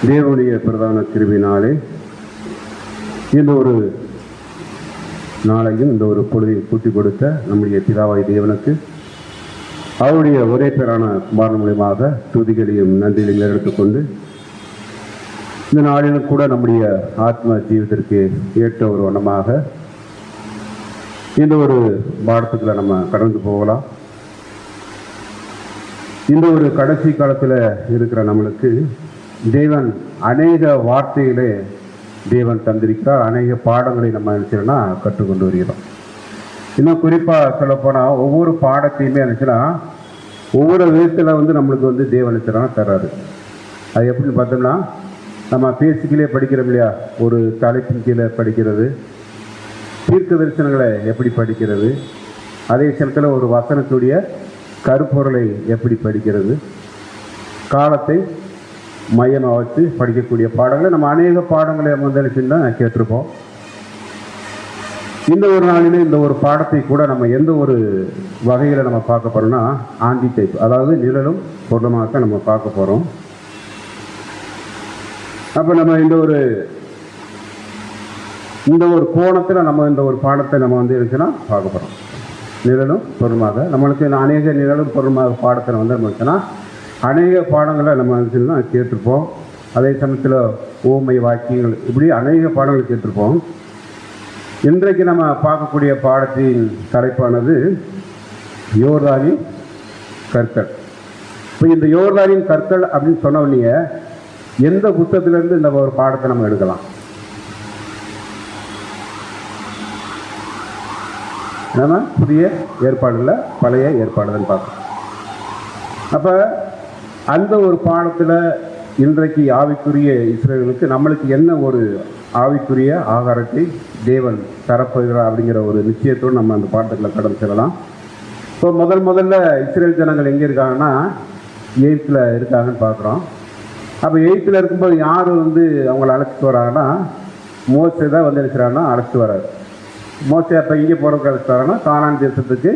தேவனுடைய பிரதான கிருபையினாலே இந்த ஒரு நாளையும் இந்த ஒரு பொழுதையும் கூட்டி கொடுத்த நம்முடைய பிதாவாய் தேவனுக்கு அவருடைய ஒரே பேரான குமாரன் மூலமாக துதிகளையும் நன்றிகளையும் எடுத்துக்கொண்டு இந்த நாளிலும் கூட நம்முடைய ஆத்ம ஜீவிதத்திற்கு ஏற்ற ஒரு வண்ணமாக இந்த ஒரு பாடத்துக்குள்ள நம்ம கடந்து போகலாம். இந்த ஒரு கடைசி காலத்தில் இருக்கிற நம்மளுக்கு தேவன் அநேக வார்த்தைகளே தேவன் தந்திருக்கிறார். அநேக பாடங்களை நம்ம நினைச்சோம்னா கற்றுக்கொண்டு வருகிறோம். இன்னும் குறிப்பாக சொல்லப்போனால் ஒவ்வொரு பாடத்தையுமே நினைச்சுன்னா ஒவ்வொரு விதத்தில் நம்மளுக்கு தேவன் தர்றாரு. அது எப்படின்னு பார்த்தோம்னா நம்ம பேசிக்கலே படிக்கிறோம் இல்லையா, ஒரு தலைப்பின் கீழே படிக்கிறது, தீர்க்க தரிசனங்களை எப்படி படிக்கிறது, அதே சமயத்தில் ஒரு வசனத்துடைய கருப்பொருளை எப்படி படிக்கிறது, காலத்தை மையமாக வச்சு படிக்கக்கூடிய பாடங்களை நம்ம அநேக பாடங்களை தான் கேட்டிருப்போம். இந்த ஒரு நாளிலே இந்த ஒரு பாடத்தை கூட நம்ம எந்த ஒரு வகையில் நம்ம பார்க்க போகிறோம்னா ஆண்டி டைப், அதாவது நிழலும் பொருளமாக நம்ம பார்க்க போகிறோம். அப்போ நம்ம இந்த ஒரு கோணத்தில் நம்ம இந்த ஒரு பாடத்தை நம்ம இருந்துச்சுன்னா பார்க்க போகிறோம். நிழலும் பொருளுமாக நம்மளுக்கு அநேக நிழலும் பொருளுமாக பாடத்தில் நம்ம இருந்துச்சுன்னா அநேக பாடங்களை நம்ம இருந்துச்சுன்னா கேட்டிருப்போம். அதே சமயத்தில் ஊமை வாக்கியங்கள் இப்படி அநேக பாடங்கள் கேட்டிருப்போம். இன்றைக்கு நம்ம பார்க்கக்கூடிய பாடத்தின் தலைப்பானது யோர்தானின் கற்கள். இப்போ இந்த யோர்தானின் கற்கள் அப்படின்னு சொன்ன உடனே எந்த புத்தகத்திலிருந்து இந்த ஒரு பாடத்தை நம்ம எடுக்கலாம்? நம்ம புதிய ஏற்பாடுல பழைய ஏற்பாடுன்னு பார்க்கணும். அப்போ அந்த ஒரு பாடத்தில் இன்றைக்கு ஆவிக்குரிய இஸ்ரவேலுக்கு நம்மளுக்கு என்ன ஒரு ஆவிக்குரிய ஆகாரத்தை தேவன் தரப்போகிறார் அப்படிங்கிற ஒரு நிச்சயத்தோடு நம்ம அந்த பாடத்துக்குள்ள கடந்து செல்லலாம். இப்போ முதல்ல இஸ்ரேல் ஜனங்கள் எங்கே இருக்காங்கன்னா 8th இருக்காங்கன்னு பார்க்குறோம். அப்போ 8th இருக்கும்போது யார் அவங்கள அழைச்சிட்டு வராங்கன்னா மோசே தான் இருக்கிறாங்கன்னா அழைச்சிட்டு வராரு. மோசே அப்போ இங்கே போகிறதுக்கு அழைச்சிட்டு வராங்கன்னா கானான் தேசத்துக்கு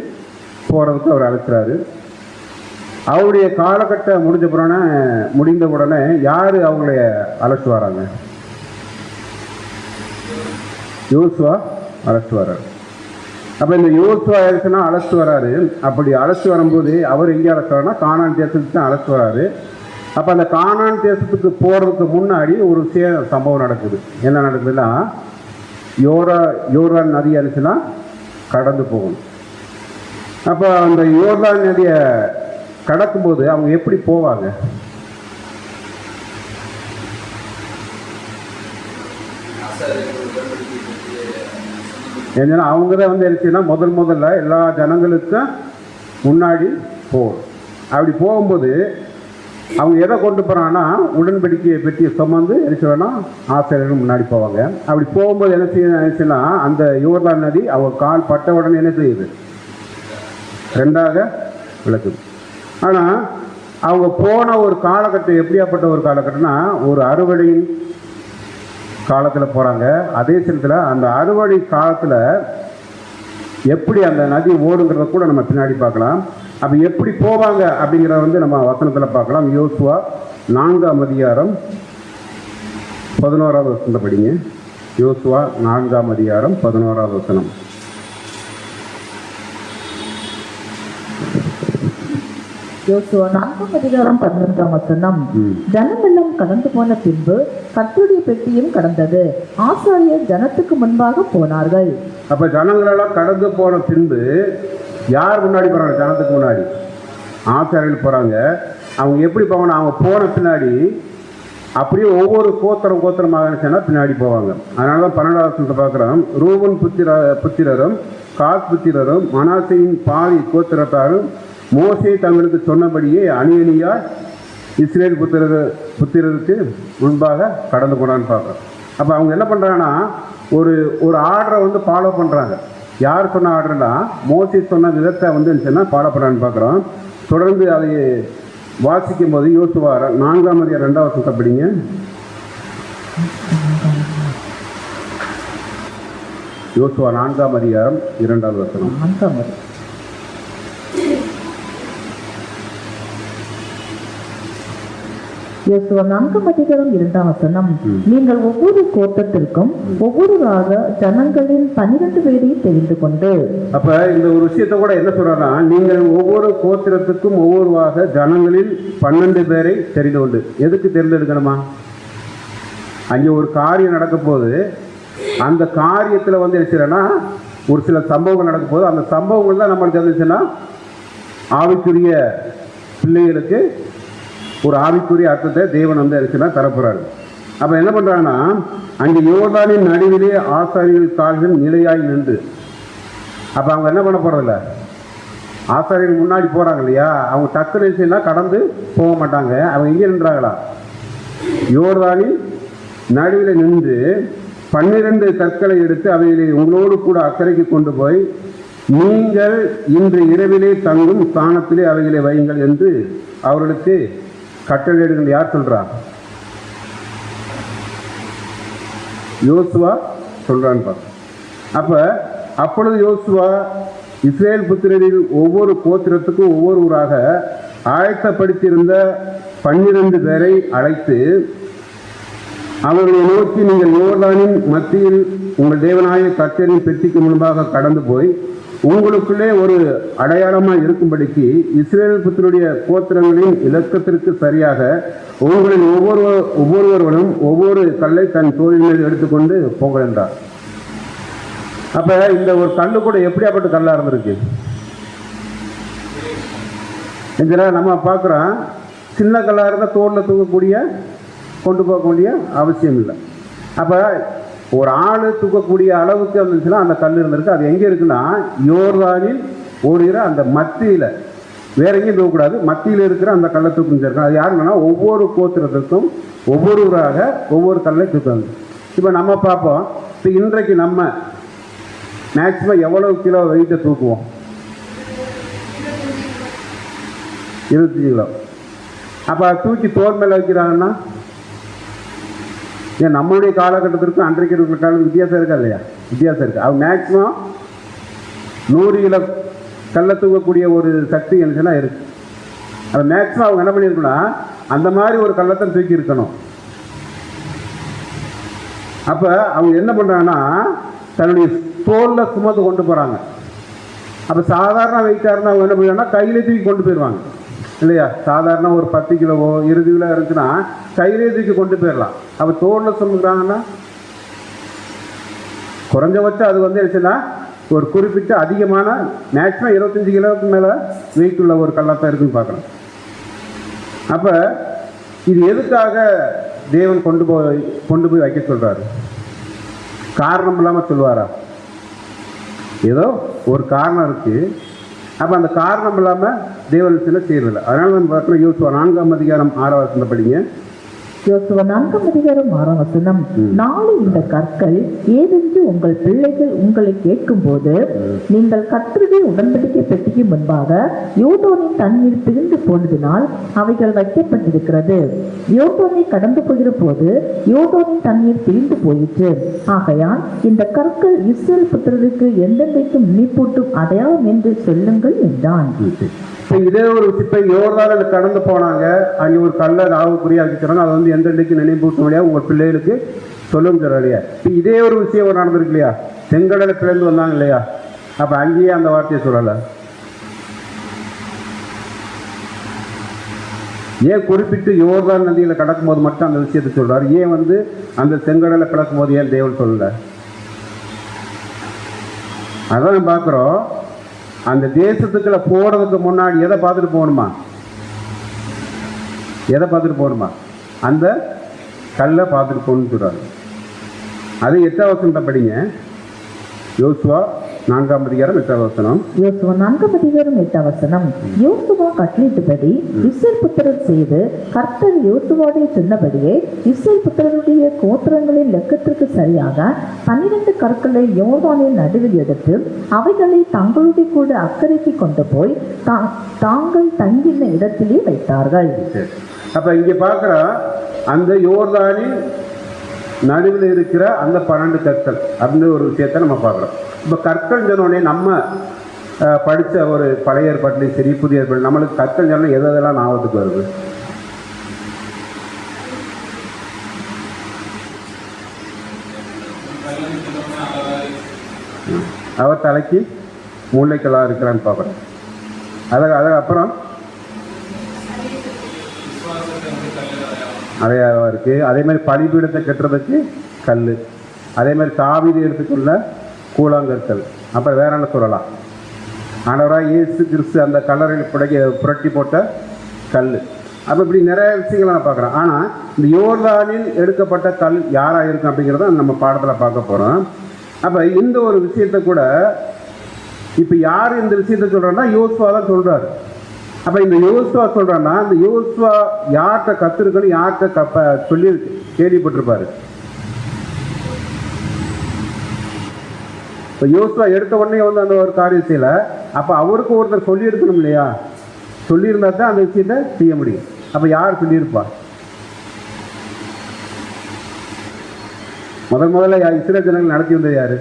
போகிறதுக்கு அவர் அழைச்சிறாரு. அவருடைய காலகட்டம் முடிந்த உடனே யார் அவங்கள அழைச்சிட்டு வராங்க? யோசுவா அழைச்சிட்டு வர்றாரு. அப்போ இந்த யோசுவா இருக்குன்னா அழைச்சிட்டு வராரு. அப்படி அழைச்சிட்டு வரும்போது அவர் எங்கே அழைச்சிட்டு வராருன்னா கானான் தேசத்துக்கு தான் அழைச்சிட்டு வராரு. அப்போ அந்த கானான் தேசத்துக்கு போகிறதுக்கு முன்னாடி ஒரு சம்பவம் நடக்குது. என்ன நடக்குதுன்னா யோர்தான் நதி அனுச்சுன்னா கடந்து போகணும். அப்போ அந்த யோர்தான் நதியை கடக்கும்போது அவங்க எப்படி போவாங்க? ஏன்னா அவங்க தான் இருந்துச்சுன்னா முதல்ல எல்லா ஜனங்களுக்கும் முன்னாடி போகணும். அப்படி போகும்போது அவங்க எதை கொண்டு போகிறாங்கன்னா உடன்படிக்கையை பெட்டியை சுமந்து என்ன ஆசிரியர்கள் முன்னாடி போவாங்க. அப்படி போகும்போது என்ன செய்யணும்னா அந்த யோர்தான் நதி அவங்க கால் பட்ட உடனே என்ன செய்யுது? 2ஆக விளக்குது. ஆனால் அவங்க போன ஒரு காலகட்டம் எப்படியாப்பட்ட ஒரு காலகட்டம்னா ஒரு அறுவடையின் காலத்தில் போகிறாங்க. அதே சமயத்தில் அந்த அறுவடை காலத்தில் எப்படி அந்த நதி ஓடுங்கிறத கூட நம்ம பின்னாடி பார்க்கலாம். அப்போ எப்படி போவாங்க அப்படிங்கிறத நம்ம வசனத்தில் பார்க்கலாம். யோசுவா 4ஆம் அதிகாரம் 11ஆவது வசனத்தை படிங்க. யோசுவா 4ஆம் அதிகாரம் 11ஆவது வசனம். யோசுவா 4ஆம் அதிகாரம் 11ஆம் வசனம். ஜனமெல்லாம் கடந்து போன பின்பு கர்த்தருடைய பெட்டியும் கடந்தது. ஆசாரியர் ஜனத்துக்கு முன்பாக போனார்கள். அப்ப ஜனங்களெல்லாம் கடந்து போன பின்பு யார் முன்னாடி போறாங்க? ஜனத்துக்கு முன்னாடி ஆசாரியர்கள் போறாங்க. அவங்க எப்படி போவாங்க? அவங்க போன பின்னாடி அப்படியே ஒவ்வொரு கோத்திரமாக பின்னாடி போவாங்க. அதனால தான் 12ஆவது வசனத்தை பார்க்குறோம். ரூபன் புத்திரரும் காத் புத்திரரும் மனாசையின் பாதி கோத்திரத்தாரும் மோசே தங்களுக்கு சொன்னபடியே அணியணியார் இஸ்ரேல் புத்திரருக்கு முன்பாக கடந்து போனான்னு பார்க்குறோம். அப்போ அவங்க என்ன பண்ணுறாங்கன்னா ஒரு ஆர்டரை ஃபாலோ பண்ணுறாங்க. யார் சொன்ன ஆர்டர்னா மோசே சொன்ன விதத்தை ஃபாலோ பண்ணுறான்னு பார்க்குறோம். தொடர்ந்து அதை வாசிக்கும் போது யோசுவா 4ஆம் அதிகாரம் 2ஆவது வசனத்தை படிங்க. யோசுவா 4ஆம் அதிகாரம் 2ஆவது வசனம். யோசுவா 4:2 நீங்கள் ஒவ்வொரு கோத்திரத்திற்கும் ஒவ்வொருவராக ஜனங்களின் 12 பேரை தெரிந்து கொண்டு. அப்ப இந்த ஒரு விஷயத்த கூட என்ன சொல்றாருன்னா, நீங்கள் ஒவ்வொரு கோத்திரத்துக்கும் ஒவ்வொருவாக ஜனங்களில் 12 பேரை தெரிந்து கொண்டு. எதுக்கு தேர்ந்தெடுக்கணுமா? அங்கே ஒரு காரியம் நடக்க போது அந்த காரியத்தில் வந்து என்ன ஒரு சில சம்பவங்கள் நடக்கும் போது அந்த சம்பவங்கள் தான் நம்மளுக்கு இருந்துச்சுன்னா ஆவிக்குரிய பிள்ளைகளுக்கு ஒரு ஆவிக்குரிய அர்த்தத்தை தேவன் வந்து இருந்துச்சுன்னா தரப்போறாரு. அப்போ என்ன பண்ணுறாங்கன்னா, அங்கே யோர்தானின் நடுவிலே ஆசாரியர்கள் கால்கள் நிலையாய் நின்று. அப்போ அவங்க என்ன பண்ண போகிறதில்ல, ஆசாரியர்கள் முன்னாடி போகிறாங்க இல்லையா, அவங்க டக்கு நிச்சயம்னா கடந்து போக மாட்டாங்க. அவங்க எங்கே நின்றாங்களா, யோர்தானின் நடுவில் நின்று 12 கற்களை எடுத்து அவைகளை உங்களோடு கூட அக்கறைக்கு கொண்டு போய் நீங்கள் இன்று இரவிலே தங்கும் ஸ்தானத்திலே அவைகளை வையுங்கள் என்று அவர்களுக்கு கட்டளையிடுங்கள். யார் சொல்றார்? யோசுவா சொல்றான்னு பார்க்க. அப்பொழுது யோசுவா இஸ்ரேல் புத்திரரில் ஒவ்வொரு கோத்திரத்துக்கும் ஒவ்வொரு ஊராக ஆயத்தப்படுத்தியிருந்த 12 பேரை அழைத்து அவர்களை நோக்கி, நீங்கள் யோர்தானின் மத்தியில் உங்கள் தேவனாய கர்த்தரின் பெட்டிக்கு முன்பாக கடந்து போய் உங்களுக்குள்ளே ஒரு அடையாளமாக இருக்கும்படிக்கு இஸ்ரேல் புத்திரருடைய கோத்திரங்களின் இலக்கத்திற்கு சரியாக உங்களின் ஒவ்வொருவரும் ஒவ்வொரு கல்லை தன் தோளின் மேல் எடுத்துக்கொண்டு போங்கள் என்றார். அப்ப இந்த ஒரு கல்லு கூட எப்படியாப்பட்ட கல்லா இருந்திருக்கு. இதில் நம்ம பார்க்குறோம், சின்ன கல்லாக இருந்தால் தோளில் தூக்கக்கூடிய கொண்டு போகக்கூடிய அவசியம் இல்லை. அப்போ ஒரு ஆள் தூக்கக்கூடிய அளவுக்கு இருந்துச்சுன்னா அந்த கல் இருந்திருக்கு. அது எங்கே இருக்குன்னா, யோர்தானில் ஓடுகிற அந்த மத்தியில், வேற எங்கேயும் தூக்கக்கூடாது, மத்தியில் இருக்கிற அந்த கல்லை தூக்கிருக்கும். அது யாருங்கன்னா ஒவ்வொரு கோத்திரத்துக்கும் ஒவ்வொருவராக ஒவ்வொரு கல்லை தூக்குவாங்க. இப்போ நம்ம பார்ப்போம், இப்போ இன்றைக்கு நம்ம மேக்சிமம் எவ்வளவு கிலோ வெயிட்டை தூக்குவோம்? 25 கிலோ. அப்போ தூக்கி தோல் மேலே வைக்கிறாங்கன்னா, ஏன் நம்மளுடைய காலகட்டத்திற்கும் அன்றைக்கு இருக்கிற காலம் வித்தியாசம் இருக்கா இல்லையா? வித்தியாசம் இருக்குது. அது மேக்சிமம் 100 கிலோ கல்லை தூக்கக்கூடிய ஒரு சக்தி என்னச்சுன்னா இருக்குது. அது மேக்சிமம் அவங்க என்ன பண்ணியிருக்கணும்னா அந்த மாதிரி ஒரு கல்லத்தை தூக்கி இருக்கணும். அப்போ அவங்க என்ன பண்ணுறாங்கன்னா தன்னுடைய தோலில் சுமந்து கொண்டு போகிறாங்க. அப்போ சாதாரண வெயிட்டாக இருந்தால் அவங்க என்ன பண்ணுவாங்கன்னா கையிலே தூக்கி கொண்டு போயிடுவாங்க இல்லையா? சாதாரண ஒரு 10 கிலோவோ 20 கிலோ இருக்குன்னா கையிலே தூக்கி கொண்டு போயிடலாம். அப்போ தோலில் சுமந்துறாங்கன்னா குறைஞ்சபட்சம் அது வந்து என்னச்சுன்னா ஒரு குறிப்பிட்ட அதிகமான மேக்ஸிமம் 25 கிலோவுக்கு மேலே வெயிட் உள்ள ஒரு கல்லாத்தான் இருக்குன்னு பார்க்குறோம். அப்போ இது எதுக்காக தேவன் கொண்டு போய் வைக்க சொல்கிறாரு? காரணம் இல்லாமல் சொல்லுவாரா? ஏதோ ஒரு காரணம் இருக்குது. அப்போ அந்த காரணம் இல்லாமல் தேவன் சில செய்யறதில்லை. அதனால நம்ம பார்க்கணும், யோசுவா 4:6 படிங்க. யோசுவா 4:6 நாளை இந்த கற்கள் ஏதென்று உங்கள் பிள்ளைகள் உங்களை கேட்கும் போது நீங்கள் கர்த்தருடைய உடன்படிக்கை பெட்டிக்கு முன்பாக யோர்தானின் தண்ணீர் பிரிந்து போனதினால் அவைகள் வைக்கப்பட்டிருக்கிறது. யோர்தானை கடந்து போகிற போது யோர்தானின் தண்ணீர் பிரிந்து போயிற்று. ஆகையால் இந்த கற்கள் இஸ்ரேல் புத்திரருக்கு எந்தெந்தைக்கும் நீப்பூட்டும் அடையாளம் என்று சொல்லுங்கள் என்றான். இதே ஒரு இப்போ யோர்தானில் கடந்து போனாங்க, அங்கே ஒரு கல்லை ராவுக்குரிய ஆக்கிக்கிறாங்க. அதை வந்து எந்தெந்தைக்கு நினைப்பூட்டும் வழியா உங்கள் பிள்ளைகளுக்கு சொல்லும் இல்லையா? இப்போ இதே ஒரு விஷயம் நடந்திருக்கு இல்லையா? செங்கடலை பிறந்து வந்தாங்க இல்லையா? அப்போ அங்கேயே அந்த வார்த்தையை சொல்லலை. ஏன் குறிப்பிட்டு யோர்தான் நதியில் கடக்கும் போது மட்டும் அந்த விஷயத்தை சொல்றாரு? ஏன் வந்து அந்த செங்கடலை பிளக்கும் போது ஏன் தேவன் சொல்லலை? அதான் நம்ம பார்க்குறோம், அந்த தேசத்துக்குள்ள போறதுக்கு முன்னாடி எதை பார்த்துட்டு போகணுமா? எதை பார்த்துட்டு போகணுமா? அந்த கல்லை பார்த்துட்டு போகணும்னு சொல்றாரு. அது 8ஆம் வசனத்தை படிங்க. யோசுவா 4:8. யோசுவா 4:8. யோசுவா கட்டளையிட்டபடி இஸ்ரேல் புத்திரர் செய்து கர்த்தர் யோசுவாவுடைய சொன்னபடியே இஸ்ரேல் புத்திரருடைய கோத்திரங்களின் லெக்கத்திற்கு சரியாக 12 கற்களை யோர்தானின் நடுவில் எடுத்து அவைகளை தங்களுடைய கூட அக்கறைக்கு கொண்டு போய் தாங்கள் தங்கின இடத்திலே வைத்தார்கள். அப்ப இங்க பார்க்கிற அந்த யோர்தானின் நடுவில் இருக்கிற அந்த 12 கற்கள் அப்படின்னு ஒரு விஷயத்தை நம்ம பார்க்குறோம். இப்போ கற்கள் சொன்னோடனே நம்ம படித்த ஒரு பழைய ஏற்பாட்டிலையும் சரி புதிய ஏற்பாடு நம்மளுக்கு கற்கள் சொன்னால் எதெல்லாம் ஞாபகத்துக்கு வருது? அவர் தலைக்கு மூளைக்கல்லாக இருக்கிறான்னு பார்க்குறோம். அப்புறம் அடையாளம் இருக்குது. அதே மாதிரி பலிபீடத்தை கட்டுறதுக்கு கல், அதே மாதிரி தாவீது எடுத்துக்கொள்ள கூழாங்கற்கள். அப்புறம் வேற என்ன சொல்லலாம்? ஆண்டவராக இயேசு கிறிஸ்து அந்த கல்லறையில் புரட்டி போட்ட கல். அப்போ இப்படி நிறைய விஷயங்களை நான் பார்க்குறேன். ஆனால் இந்த யோர்தானில் எடுக்கப்பட்ட கல் யாராக இருக்கும் அப்படிங்கிறத நம்ம பாடத்தில் பார்க்க போகிறோம். அப்போ இந்த ஒரு விஷயத்தை கூட இப்போ யார் இந்த விஷயத்தை சொல்கிறோன்னா யோசுவா தான் சொல்கிறாரு. அப்போ இந்த யோசுவா சொல்கிறான்னா இந்த யோசுவா யார்கிட்ட கற்றுருக்குன்னு யார்கிட்ட சொல்லி கேள்விப்பட்டிருப்பாரு. இப்போ யோசுவா எடுத்த உடனே வந்து அந்த ஒரு காரியம் செய்யலை. அப்போ அவருக்கு ஒருத்தர் சொல்லியிருக்கணும் இல்லையா? சொல்லியிருந்தா தான் அந்த விஷயத்தை செய்ய முடியும். அப்போ யார் சொல்லியிருப்பா? முதல்ல இஸ்ரேல் ஜனங்கள் நடத்தி வந்தது யார்?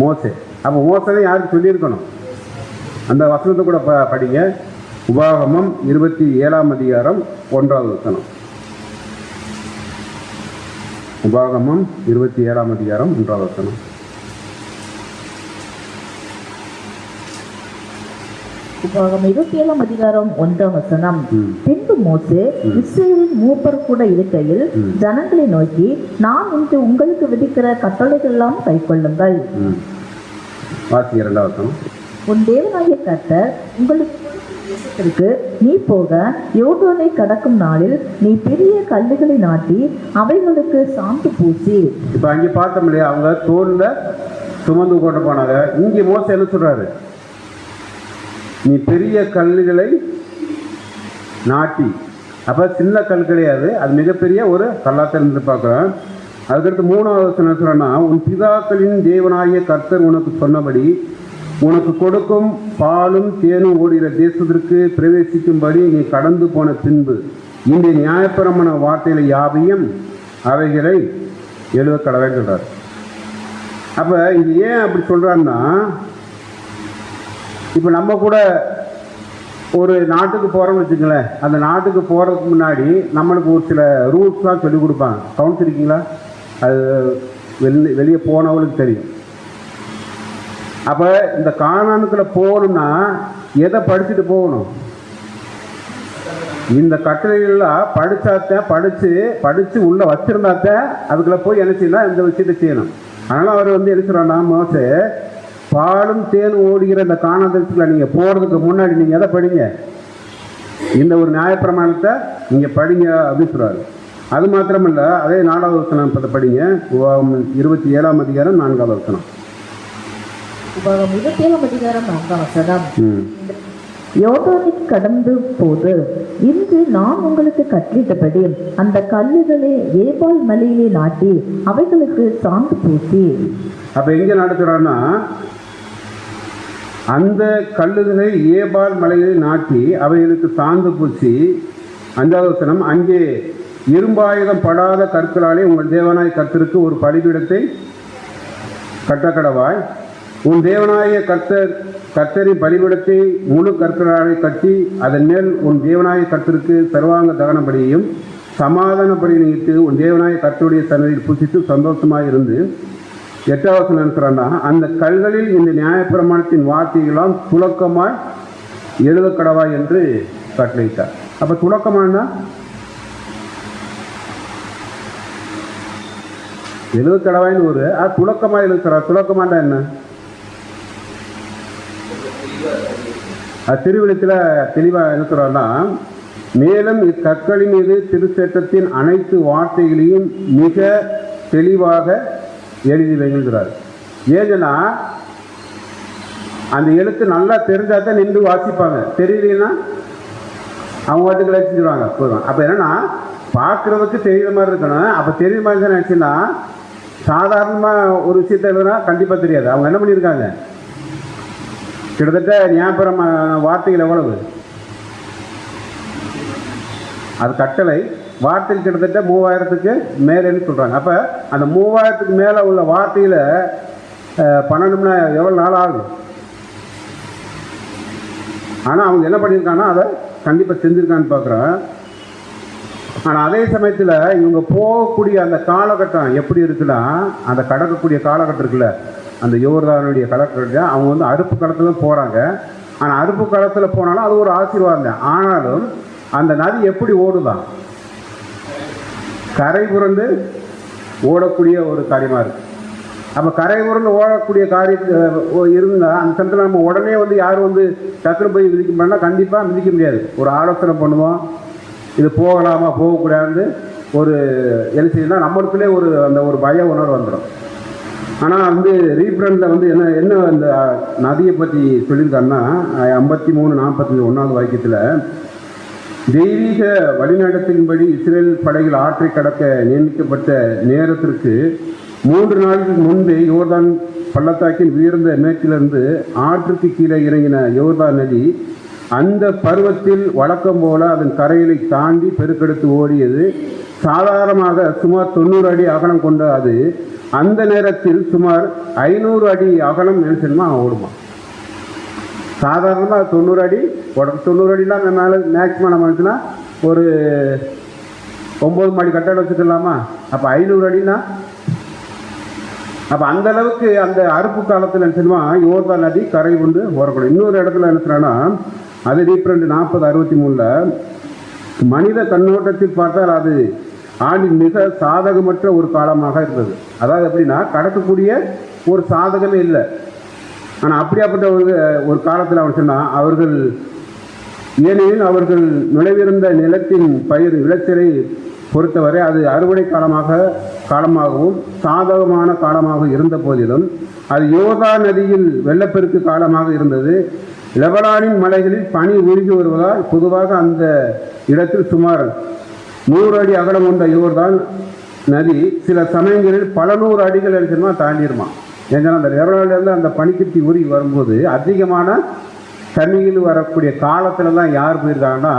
மோசே. அப்போ மோசே யாருக்கு சொல்லியிருக்கணும்? அந்த வசனத்தை கூட படிங்க. உபாகமம் 27ஆம் அதிகாரம் 1வது வசனம். உபாகமம் 27ஆம் அதிகாரம் 1வது வசனம். உபாகமம் 27ஆம் அதிகாரம் 1ஆம் வசனம். பின்பு மோசே இஸ்ரவேலின் மூப்பர் கூட இருக்கையில் ஜனங்களை நோக்கி, நான் இன்று உங்களுக்கு விதிக்கிற கட்டளைகள் எல்லாம் கைக்கொள்ளுங்கள். வாசி 2வது வசனம். உன் தேவனாகிய கர்த்தர் உங்களுக்கு நீ போக யோர்தானை கடக்கும் நாளில் நீ பெரிய கல்லுகளை நாட்டி அவைகளுக்கு சாந்து பூசி. இப்போ அங்கே பார்த்தோம் இல்லையா? அவங்க தோல்ல சுமந்து கொண்டு போனாங்க. இங்கே மோசே என்ன சொல்றாரு? நீ பெரிய கல்லுகளை நாட்டி. அப்போ சின்ன கல் கிடையாது, அது மிகப்பெரிய ஒரு கல்லாத்தான் இருந்து பார்க்குறோம். அதுக்கடுத்து 3வது வசனம் என்ன சொல்றேன்னா, உன் பிதாக்களின் தேவனாகிய கர்த்தர் உனக்கு சொன்னபடி உனக்கு கொடுக்கும் பாலும் தேனும் ஓடுகிற தேசத்திற்கு பிரவேசிக்கும்படி நீ கடந்து போன பின்பு இந்த நியாயப்பிரமாண வார்த்தைகளை யாவையும் அவைகளை எழுத கடவை சொல்றார். அப்போ இது ஏன் அப்படி சொல்றாருன்னா, இப்போ நம்ம கூட ஒரு நாட்டுக்கு போகிறோம்னு வச்சுங்களேன். அந்த நாட்டுக்கு போகிறதுக்கு முன்னாடி நம்மளுக்கு ஒரு சில ரூல்ஸ்லாம் சொல்லிக் கொடுப்பாங்க. கவனிச்சிருக்கீங்களா? அது வெளியே போனவங்களுக்கு தெரியும். அப்போ இந்த கானானுக்குள்ள போகணும்னா எதை படிச்சுட்டு போகணும்? இந்த கட்டளைகள்லாம் படித்து உள்ளே வச்சுருந்தாத்த அதுக்குள்ள போய் என்ன செய்யலாம்? இந்த விஷயத்தை செய்யணும். அதனால் அவர் வந்து என்ன சொல்கிறான்னா, மோசே பாலும் தேனும் ஓடுகிற இந்த கானானுக்குள்ள நீங்கள் போகிறதுக்கு முன்னாடி நீங்கள் எதை படிங்க? இந்த ஒரு நியாயப்பிரமாணத்தை நீங்கள் படிங்க அப்படின்னு சொல்கிறாரு. அது மாத்திரமல்ல, அதே 4வது வசனம் படிங்க. 27ஆம் அதிகாரம் 4வது வசனம். உபாகமம் 27ஆம் அதிகாரம் 4ஆம் வசனம். யோர்தானை கடந்து போது இன்று நான் உங்களுக்கு கட்டளையிட்டபடி அந்த கல்லுகளை ஏபால் மலையிலே நாட்டி அவைகளுக்கு சாந்து பூசி. அப்ப எங்க நடத்துறான்னா, அந்த கல்லுகளை ஏபால் மலையிலே நாட்டி அவைகளுக்கு சாந்து பூசி. 5வது வசனம், அங்கே இரும்பாயுதம் படாத கற்களாலே உங்கள் தேவனாய் கர்த்தருக்கு ஒரு பலிபீடத்தை கட்டக்கடவாய். உன் தேவனாய கர்த்தரின் பலிபீடத்தை முழு கற்களாலே கட்டி அதன் மேல் உன் தேவனாய கர்த்தருக்கு சர்வாங்க தகன பலியையும் சமாதான பலியை நினைத்து உன் தேவனாய கர்த்தருடைய சன்னதியில் புசித்து சந்தோஷமாக இருந்து. 8வது வசனம் நினைக்கிறான்னா, அந்த கல்களில் இந்த நியாயப்பிரமாணத்தின் வார்த்தைகளாம் துலக்கமாய் எழுத கடவாய் என்று கட்டளையிட்டார். அப்ப துலக்கமானா எழுத கடவாயின்னு ஒரு துலக்கமாக எழுதுறார். துலக்கமாண்டா என்ன? திருவிழத்தில் தெளிவாக எழுதுறாருன்னா, மேலும் இக்கற்களின் மீது திருச்சட்டத்தின் அனைத்து வார்த்தைகளையும் மிக தெளிவாக எழுதி வைக்கிறார். ஏன்னா அந்த எழுத்து நல்லா தெரிஞ்சால் தான் நின்று வாசிப்பாங்க. தெரியலன்னா அவங்க வாட்டுக்கு வச்சுருவாங்க போதும். அப்போ என்னன்னா பார்க்குறதுக்கு தெரிகிற மாதிரி இருக்கணும். அப்போ தெரியுற மாதிரி தான் நினச்சின்னா சாதாரணமாக ஒரு விஷயத்தை எழுதுனா கண்டிப்பாக தெரியாது. அவங்க என்ன பண்ணியிருக்காங்க, கிட்டத்தட்ட ஞாபகம் வார்த்தைகள் எவ்வளவு? அது கட்டளை வார்த்தைகள் கிட்டத்தட்ட 3000க்கு மேலேன்னு சொல்கிறாங்க. அப்போ அந்த 3000க்கு மேலே உள்ள வார்த்தையில் பண்ணணும்னா எவ்வளோ நாள் ஆகும்? ஆனால் அவங்க என்ன பண்ணியிருக்காங்கன்னா அதை கண்டிப்பாக செஞ்சுருக்கான்னு பார்க்குறோம். ஆனால் அதே சமயத்தில் இவங்க போகக்கூடிய அந்த காலகட்டம் எப்படி இருக்குன்னா, அந்த கடக்கக்கூடிய காலகட்டம் இருக்குல்ல, அந்த யோர்தானுடைய காலகட்டம் அவங்க வந்து அறுப்பு காலத்தில் தான் போகிறாங்க. ஆனால் அறுப்பு காலத்தில் போனாலும் அது ஒரு ஆசீர்வாதம் தான். ஆனாலும் அந்த நதி எப்படி ஓடுதான், கரை புரண்டு ஓடக்கூடிய ஒரு காரியமாக இருக்குது. அப்போ கரை புரண்டு ஓடக்கூடிய காரியத்தை இருந்தால் அந்த சமயத்தில் நம்ம உடனே வந்து யாரும் வந்து டக்குனு போய் மிதிக்க முடியாதுன்னா கண்டிப்பாக மிதிக்க முடியாது. ஒரு ஆலோசனை பண்ணுவோம், இது போகலாமா போகக்கூடாது ஒரு என்ன செய்யணும்னா நம்மளுக்குள்ளே அந்த ஒரு பய உணர்வு வந்துடும். ஆனால் வந்து ரீப்ரண்டில் வந்து என்ன அந்த நதியை பற்றி சொல்லியிருக்காருன்னா 53:45 வாக்கியத்தில், தெய்வீக வழிநடத்தின்படி இஸ்ரேல் படைகள் ஆற்றை கடக்க நியமிக்கப்பட்ட நேரத்திற்கு 3 நாட்களுக்கு முன்பே யோர்தான் பள்ளத்தாக்கின் உயர்ந்த மேற்கிலிருந்து ஆற்றுக்கு கீழே இறங்கின யோர்தான் நதி அந்த பருவத்தில் வழக்கம் போல அதன் கரைகளை தாண்டி பெருக்கெடுத்து ஓடியது. சாதாரணமாக சுமார் 90 அடி அகலம் கொண்ட அது அந்த நேரத்தில் சுமார் 500 அடி அகலம் நினைச்சதுமா ஓடுமா. சாதாரணமாக 90 அடி 90 அடிலாம் மேலே மேக்ஸிமம் நம்ம நினச்சுன்னா ஒரு 9 மாடி கட்டடம் வச்சுக்கலாமா. அப்போ 500 அடினா அப்போ அந்த அளவுக்கு அந்த அறுப்பு காலத்தில் நினச்சதுமா யோர்தான் நதி கரை கொண்டு ஓடக்கூடும். இன்னொரு இடத்துல நினைச்சுனா அது ரீப்ரண்ட் 40:63 மனித கண்ணோட்டத்தில் பார்த்தால் அது ஆண்டின் மிக சாதகமற்ற ஒரு காலமாக இருந்தது. அதாவது எப்படின்னா கடக்கக்கூடிய ஒரு சாதகமே இல்லை. ஆனால் அப்படியாப்பட்ட ஒரு காலத்தில் அவன் சொன்னால் அவர்கள் ஏனெனில் அவர்கள் நுழைவிருந்த நிலத்தின் பயிர் விளைச்சலை பொறுத்தவரை அது அறுவடை காலமாகவும் சாதகமான காலமாக இருந்த போதிலும் அது யோர்தான் நதியில் வெள்ளப்பெருக்கு காலமாக இருந்தது. லெபனானின் மலைகளில் பனி உருகி வருவதால் பொதுவாக அந்த இடத்தில் சுமார் 100 அடி அகலம் கொண்ட யோர்தான் நதி சில சமயங்களில் பல 100 அடிகள் அடிச்சிருமா தாண்டிடுமா. ஏன்னா அந்த லெபனானிலிருந்து அந்த பனிக்கட்டி உருகி வரும்போது அதிகமான தண்ணியில் வரக்கூடிய காலத்தில் தான் யார் போயிருக்காங்கன்னா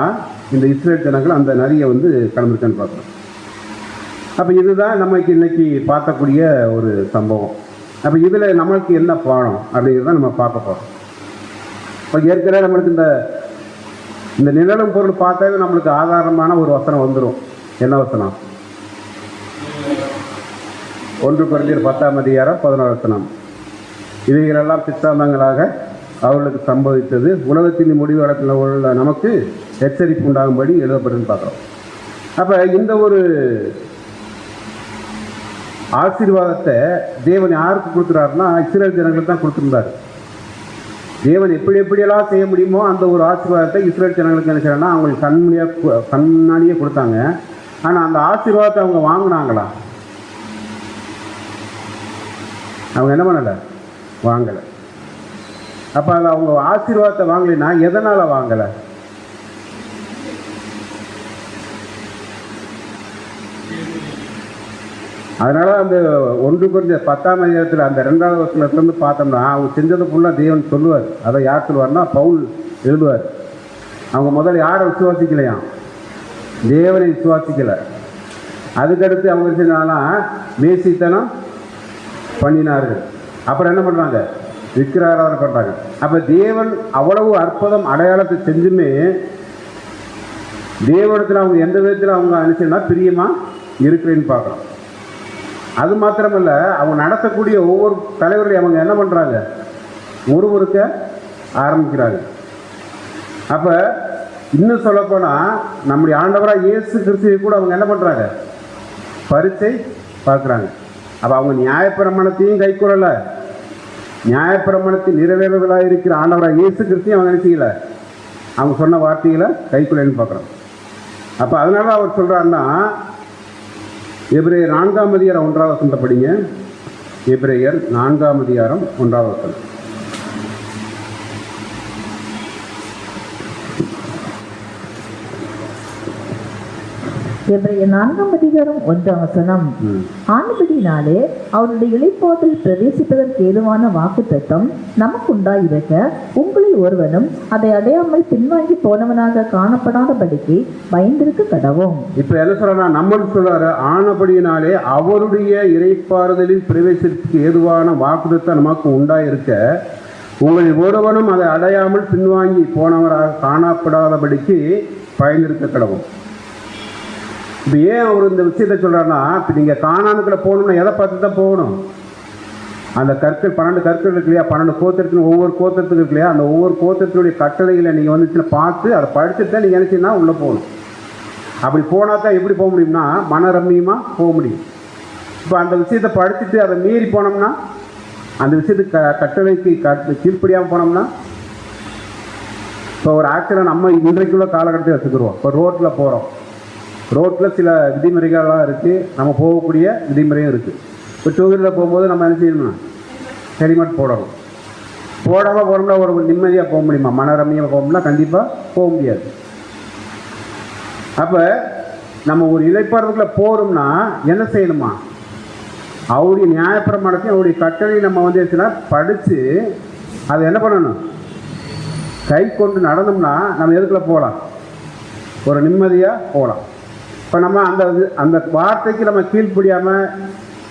இந்த இஸ்ரேல் ஜனங்கள் அந்த நதியை வந்து கடந்திருக்கான்னு பார்க்குறோம். அப்போ இதுதான் நமக்கு இன்னைக்கு பார்க்கக்கூடிய ஒரு சம்பவம். அப்போ இதில் நம்மளுக்கு என்ன பாடம் அப்படிங்கிறத நம்ம பார்க்க போகிறோம். இப்போ ஏற்கனவே நம்மளுக்கு இந்த நிழலும் பொருள் பார்த்தாவே நம்மளுக்கு ஆதாரமான ஒரு வசனம் வந்துடும். என்ன வசனம்? 1 கொரிந்தியர் 10:11 இவைகளெல்லாம் சித்தாந்தங்களாக அவர்களுக்கு சம்பவித்தது, உலகத்தின் முடிவு இடத்துல உள்ள நமக்கு எச்சரிப்பு உண்டாகும்படி எழுதப்பட்டுன்னு பார்க்குறோம். அப்போ இந்த ஒரு ஆசீர்வாதத்தை தேவன் யாருக்கு கொடுக்குறாருன்னா இஸ்ரேல் ஜனங்களுக்கு தான் கொடுத்துருந்தாரு. தேவன் எப்படியெல்லாம் செய்ய முடியுமோ அந்த ஒரு ஆசீர்வாதத்தை இஸ்ரேல் ஜனங்களுக்கு என்ன செய்யணும்னா அவங்களுக்கு கண்ணாடியே கொடுத்தாங்க. ஆனால் அந்த ஆசீர்வாதத்தை அவங்க வாங்கினாங்களா? அவங்க என்ன பண்ணலை, வாங்கலை. அப்போ அதை அவங்க ஆசீர்வாதத்தை வாங்கலைன்னா எதனால் வாங்கலை? அதனால் அந்த 1 கொரிந்தியர் 10 அந்த 2வது வசனத்துலேருந்து பார்த்தோம்னா அவங்க செஞ்சது ஃபுல்லாக தேவன் சொல்லுவார். அதை யார் சொல்லுவார்னா பவுல் எழுதுவார். அவங்க முதல்ல யாரை விசுவாசிக்கலையாம்? தேவனை விசுவாசிக்கலை. அதுக்கடுத்து அவங்க செஞ்சாங்கன்னா வேசித்தனம் பண்ணினார்கள். அப்புறம் என்ன பண்ணுறாங்க? விக்கிராராதனை பண்ணுறாங்க. அப்போ தேவன் அவ்வளவு அற்புதம் அடையாளத்தை செஞ்சுமே தேவனத்தில் அவங்க எந்த விதத்தில் அவங்க அனுப்பிச்சுன்னா பிரியமாக இருக்கிறேன்னு பார்க்குறோம். அது மாத்திரமல்ல, அவங்க நடத்தக்கூடிய ஒவ்வொரு தலைவர்களையும் அவங்க என்ன பண்ணுறாங்க? ஒருவருக்க ஆரம்பிக்கிறாங்க. அப்போ இன்னும் சொல்லப்போனால் நம்முடைய ஆண்டவராக இயேசு கிறிஸ்துவை கூட அவங்க என்ன பண்ணுறாங்க? பரீட்சை பார்க்குறாங்க. அப்போ அவங்க நியாயப்பிரமாணத்தையும் கை கொள்ளலை, நியாயப்பிரமாணத்தின் நிறைவேறுதலாக இருக்கிற ஆண்டவராக இயேசு கிறிஸ்தையும் அவங்க நினைச்சிக்கல, அவங்க சொன்ன வார்த்தைகளை கை கொள்ளன்னு பார்க்குறோம். அப்போ அதனால அவர் சொல்கிறாருன்னா எபிரேயர் 4:1 படிங்க. எபிரேயர் 4:1. எபிரேயர் 4:1 ஆனபடினாலே அவருடைய இளைப்பாற்றில் பிரவேசிப்பதற்கு ஏதுவான வாக்குத்தத்தம் நமக்குண்டாயிருக்க உங்களில் ஒருவனும் அதை அடையாமல் பின்வாங்கி போனவனாக காணப்படாதபடிக்கு பயந்திருக்க கடவோம். இப்ப என்ன சொல்றா? நம்மளுக்கு சொல்றாரு, ஆனபடியினாலே அவருடைய இளைப்பாறுதலில் பிரவேசிப்பதற்கு ஏதுவான வாக்குத்தத்தம் நமக்கு உண்டாயிருக்க உங்களில் ஒருவனும் அதை அடையாமல் பின்வாங்கி போனவராக காணப்படாதபடிக்கு பயந்திருக்க கடவோம். இப்போ ஏன் அவர் இந்த விஷயத்த சொல்கிறாருன்னா, இப்போ நீங்கள் கானானுக்குள்ள போகணும்னா எதை பார்த்து தான் போகணும்? அந்த கற்கள் 12 கற்கள் இருக்கு இல்லையா, 12 கோத்திரத்துக்கு ஒவ்வொரு கோத்திரத்துக்கு இருக்கு இல்லையா, அந்த ஒவ்வொரு கோத்திரத்துடைய கட்டளைகளை நீங்கள் வந்துச்சுன்னா பார்த்து அதை படிச்சுட்டு தான் நீங்கள் நினச்சின்னா உள்ளே போகணும். அப்படி போனால் தான் எப்படி போக முடியும்னா மனரம்மியமாக போக முடியும். இப்போ அந்த விஷயத்தை படிச்சுட்டு அதை மீறி போனோம்னா, அந்த விஷயத்துக்கு கட்டளைக்கு கீழ்ப்படியாமல் போனோம்னா, இப்போ ஒரு ஆக்சிடென்ட் நம்ம இன்றைக்குள்ள காலகட்டத்தை வச்சுக்கிறோம். இப்போ ரோட்டில் போகிறோம், ரோட்டில் சில விதிமுறைகள்லாம் இருக்குது, நம்ம போகக்கூடிய விதிமுறையும் இருக்குது. இப்போ டூ வீலரில் போகும்போது நம்ம என்ன செய்யணும்னா ஹெல்மெட் போடணும். போடாமல் போகிறோம்னா ஒரு நிம்மதியாக போக முடியுமா? மனரம்மியாக போகணும்னா கண்டிப்பாக போக முடியாது. அப்போ நம்ம ஒரு இளைப்பாறுதலுக்குள்ள போகிறோம்னா என்ன செய்யணுமா? அவருடைய நியாயப்பிரமாணத்தையும் அவருடைய கட்டளையும் நம்ம வந்து படித்து அதை என்ன பண்ணணும்? கை கொண்டு நடந்தோம்னா நம்ம எதுக்குள்ள போகலாம்? ஒரு நிம்மதியாக போகலாம். இப்போ நம்ம அந்த அந்த வார்த்தைக்கு நம்ம கீழ்ப்படியாமல்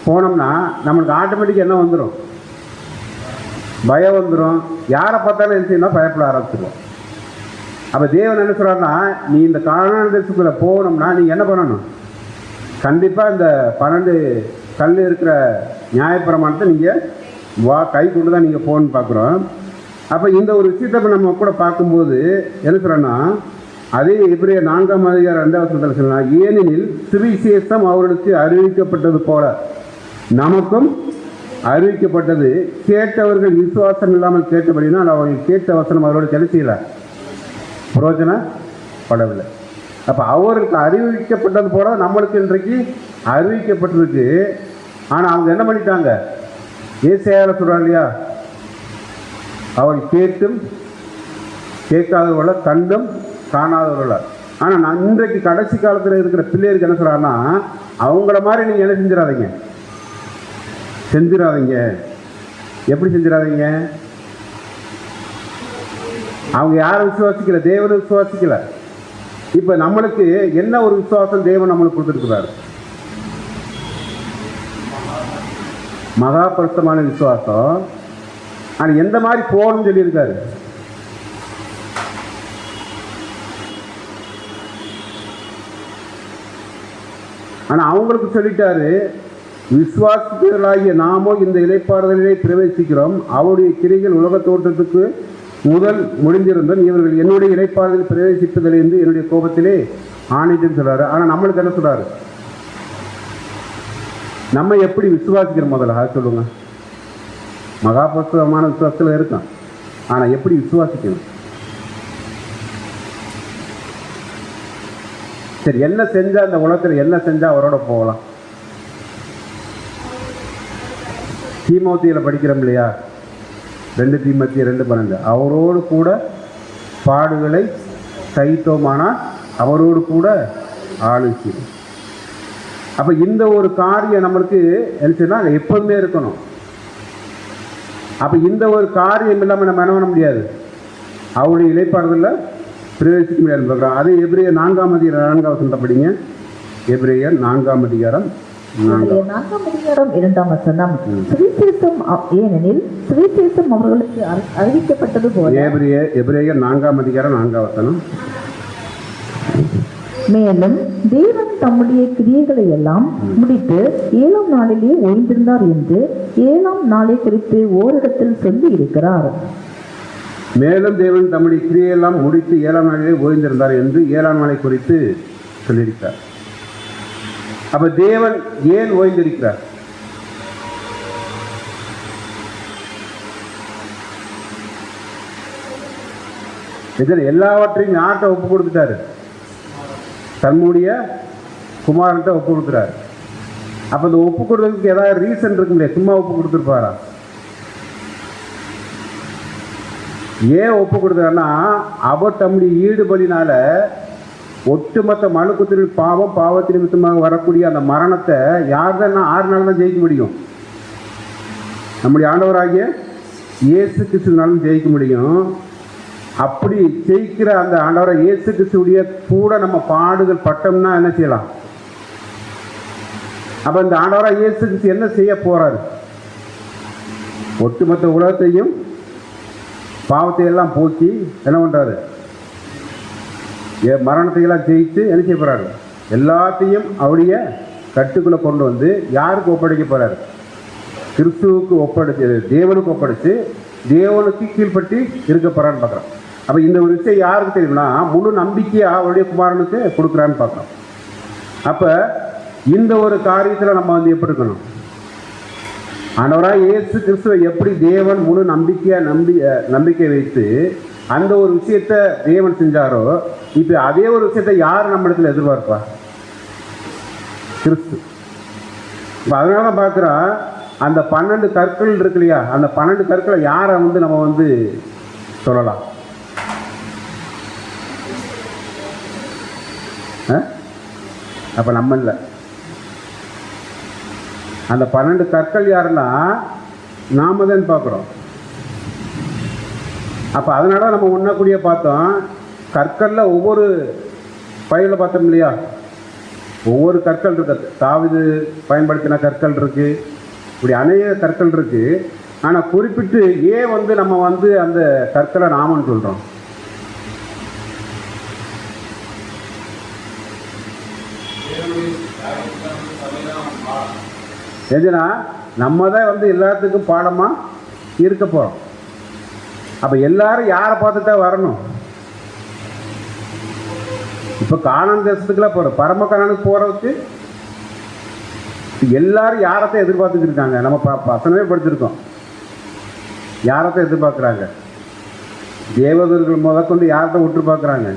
போனோம்னா நம்மளுக்கு ஆட்டோமேட்டிக்காக என்ன வந்துடும்? பயம் வந்துடும். யாரை பார்த்தாலும் என்ன செய்யணும்? பயப்பட ஆரம்பிச்சிடுவோம். அப்போ தேவன் என்ன சொல்கிறாருன்னா, நீ இந்த கானான் தேசத்துக்குள்ளே போகணும்னா நீங்கள் என்ன பண்ணணும்? கண்டிப்பாக இந்த 12 கல் இருக்கிற நியாயப்பிரமாணத்தை நீங்கள் கை கொண்டு தான் நீங்கள் போகணுன்னு பார்க்குறோம். அப்போ இந்த ஒரு விஷயத்தை நம்ம கூட பார்க்கும்போது என்ன சொல்கிறேன்னா, அதே எபிரேயர் 4ஆம் அதிகாரம் 2ஆவது வசனத்தில் சொல்லலாம், ஏனெனில் சுவிசேஷம் அவர்களுக்கு அறிவிக்கப்பட்டது போல நமக்கும் அறிவிக்கப்பட்டது, கேட்டவர்கள் விசுவாசம் இல்லாமல் கேட்டபடினால் அவர்கள் கேட்ட வசனம் அவர்களுக்கு என்ன செய்யல? பிரயோஜனப்படவில்லை. அப்போ அவர்களுக்கு அறிவிக்கப்பட்டது போல நம்மளுக்கு இன்றைக்கு அறிவிக்கப்பட்டிருக்கு. ஆனால் அவங்க என்ன பண்ணிட்டாங்க? ஏசாயால சொல்கிறாங்க இல்லையா, அவர்கள் கேட்டும் கேட்காதவர்கள, கண்டும் காணாதவர்கள. ஆனால் நான் இன்றைக்கு கடைசி காலத்தில் இருக்கிற பிள்ளைகளுக்கு என்ன சொல்கிறாங்கன்னா, அவங்கள மாதிரி நீங்கள் என்ன செஞ்சிடாதீங்க. எப்படி செஞ்சிடாதீங்க? அவங்க யாரும் விசுவாசிக்கல, தேவனை விசுவாசிக்கல. இப்போ நம்மளுக்கு என்ன ஒரு விசுவாசம் தேவன் நம்மளுக்கு கொடுத்துருக்கிறாரு? மகா பரிசுத்தமான விசுவாசம். ஆனால் எந்த மாதிரி போகணும்னு சொல்லியிருக்காரு? ஆனால் அவங்களுக்கு சொல்லிட்டாரு, விசுவாசிகளாகிய நாமோ இந்த இளைப்பாறுதலிலே பிரவேசிக்கிறோம், அவருடைய கிரிகள் உலக தோற்றத்துக்கு முதல் முடிந்திருந்தோம், இவர்கள் என்னுடைய இளைப்பாறுதலில் பிரவேசிப்பதில் என்று என்னுடைய கோபத்திலே ஆணைட்டுன்னு சொல்கிறாரு. ஆனால் நம்மளுக்கு என்ன சொல்கிறாரு? நம்ம எப்படி விசுவாசிக்கிறோம் முதல்ல சொல்லுங்க. மகாபரிசுத்தமான விசுவாசத்தில் இருக்கும். ஆனால் எப்படி விசுவாசிக்கணும்? சரி, என்ன செஞ்சால் இந்த உலகத்தில் என்ன செஞ்சால் அவரோட போகலாம்? தீமோத்தியில் படிக்கிறோம் இல்லையா, 2 தீமோத்தி 2:12, அவரோடு கூட பாடுகளை சகித்தோமானால் அவரோடு கூட ஆளுச்சு. அப்போ இந்த ஒரு காரியம் நம்மளுக்கு என்ன எப்போதுமே இருக்கணும். அப்போ இந்த ஒரு காரியம் இல்லாமல் நம்ம என்ன பண்ண முடியாது? அவருடைய இளைப்பாறுதலில் பிரவேசிக்க முடியாது. அதே எபிரேயர் 4ஆம் அதிகாரம் 4ஆம் வசனத்தை படிங்க. எபிரேயர் 4ஆம் அதிகாரம் 2ஆம் வசனம், சுவிசேஷம் ஏனெனில் சுவிசேஷம் அவர்களுக்கு அறிவிக்கப்பட்டது போல. எபிரேயர் 4ஆம் அதிகாரம் 4ஆம் வசனம், மேலும் தேவன் தம்முடைய கிரியைகளை எல்லாம் முடித்து 7ஆம் நாளிலே ஓய்ந்திருந்தார் என்று 7ஆம் நாளை குறித்து ஓரிடத்தில் சொல்லி இருக்கிறார். மேலும் தேவன் தம்முடைய கிரியையெல்லாம் முடித்து 7ஆம் நாளிலே ஓய்ந்திருந்தார் என்று 7ஆம் நாளை குறித்து சொல்லியிருக்கிறார். அப்ப தேவன் ஏன் ஓய்ந்திருக்கிறார்? இதில் எல்லாவற்றையும் யார்கிட்ட ஒப்பு கொடுத்துட்டாரு? தன்னுடைய குமாரன்ட்ட ஒப்பு கொடுக்குறாரு. அப்போ இந்த ஒப்பு கொடுறதுக்கு ஏதாவது ரீசன் இருக்கு இல்லையா? சும்மா ஒப்பு கொடுத்துருப்பாரா? ஏன் ஒப்பு கொடுத்தாருன்னா, அவர் தம்முடைய ஈடுபடினால ஒட்டுமொத்த மனுக்குத்தின் பாவத்தின் நிமித்தமாக வரக்கூடிய அந்த மரணத்தை யார் தான் 6 நாள் தான் ஜெயிக்க முடியும்? நம்முடைய ஆண்டவராகிய இயேசு கிறிஸ்துவினாலும் ஜெயிக்க முடியும். அப்படி ஜெயிக்கிற அந்த ஆண்டவரை இயேசு கிறிஸ்துவுடைய கூட நம்ம பாடுகள் பட்டோம்னா என்ன செய்யலாம்? அப்ப இந்த ஆண்டவரா இயேசு கிறிஸ்து என்ன செய்ய போறாரு? ஒட்டுமொத்த உலகத்தையும் பாவத்தை எல்லாம் போக்கி என்ன பண்றாரு? மரணத்தை எல்லாம் ஜெயித்து என்ன செய்ய போறாரு? எல்லாத்தையும் அவருடைய கட்டுக்குள்ளே கொண்டு வந்து யாருக்கு ஒப்படைக்க போகிறார்? கிறிஸ்துவுக்கு ஒப்படைச்சு, தேவனுக்கு ஒப்படைச்சு தேவனுக்கு கீழ்பட்டு இருக்க போகிறான்னு பார்க்குறோம். அப்போ இந்த ஒரு விஷயம் யாருக்கு தெரியும்னா, முழு நம்பிக்கையாக அவருடைய குமாரனுக்கு கொடுக்குறான்னு பார்க்குறோம். அப்போ இந்த ஒரு காரியத்தில் நம்ம வந்து எப்படி இருக்கணும்? ஆண்டவராக இயேசு கிறிஸ்துவை எப்படி தேவன் முழு நம்பிக்கை வைத்து அந்த ஒரு விஷயத்தை தேவன் செஞ்சாரோ, இப்போ அதே ஒரு விஷயத்தை யார் நம்ம இடத்துல எதிர்பார்ப்பா? கிறிஸ்து. இப்போ அதனால தான் பார்க்குறோம், அந்த 12 கற்கள் இருக்கு இல்லையா, அந்த 12 கற்களை யாரை வந்து நம்ம வந்து சொல்லலாம்? அப்போ நம்ம இல்லை. அந்த 12 கற்கள் யாருன்னா நாம தான் பார்க்குறோம். அப்போ அதனால நம்ம உண்ணக்கூடிய பார்த்தோம், கற்களில் ஒவ்வொரு பயிரில் பார்த்தோம் இல்லையா, ஒவ்வொரு கற்கள் இருக்குது. தாவீது பயன்படுத்தின கற்கள் இருக்குது, இப்படி அநேக கற்கள் இருக்குது. ஆனால் குறிப்பிட்டு ஏன் வந்து நம்ம வந்து அந்த கற்களை நாமன்னு சொல்கிறோம்? எதுனா நம்ம தான் வந்து எல்லாத்துக்கும் பாடமாக இருக்க போகிறோம். அப்போ எல்லாரும் யாரை பார்த்துட்டா வரணும்? இப்போ கானான் தேசத்துக்குலாம் போகிறோம், பரம கானானுக்கு போகிறதுக்கு எல்லாரும் யாரத்தை எதிர்பார்த்துக்கிட்டு இருக்காங்க? நம்ம வசனமே படிச்சிருக்கோம். யாரத்தை எதிர்பார்க்குறாங்க? தேவதூர்கள் முதற்கொண்டு யாரத்தை விட்டு பார்க்குறாங்க?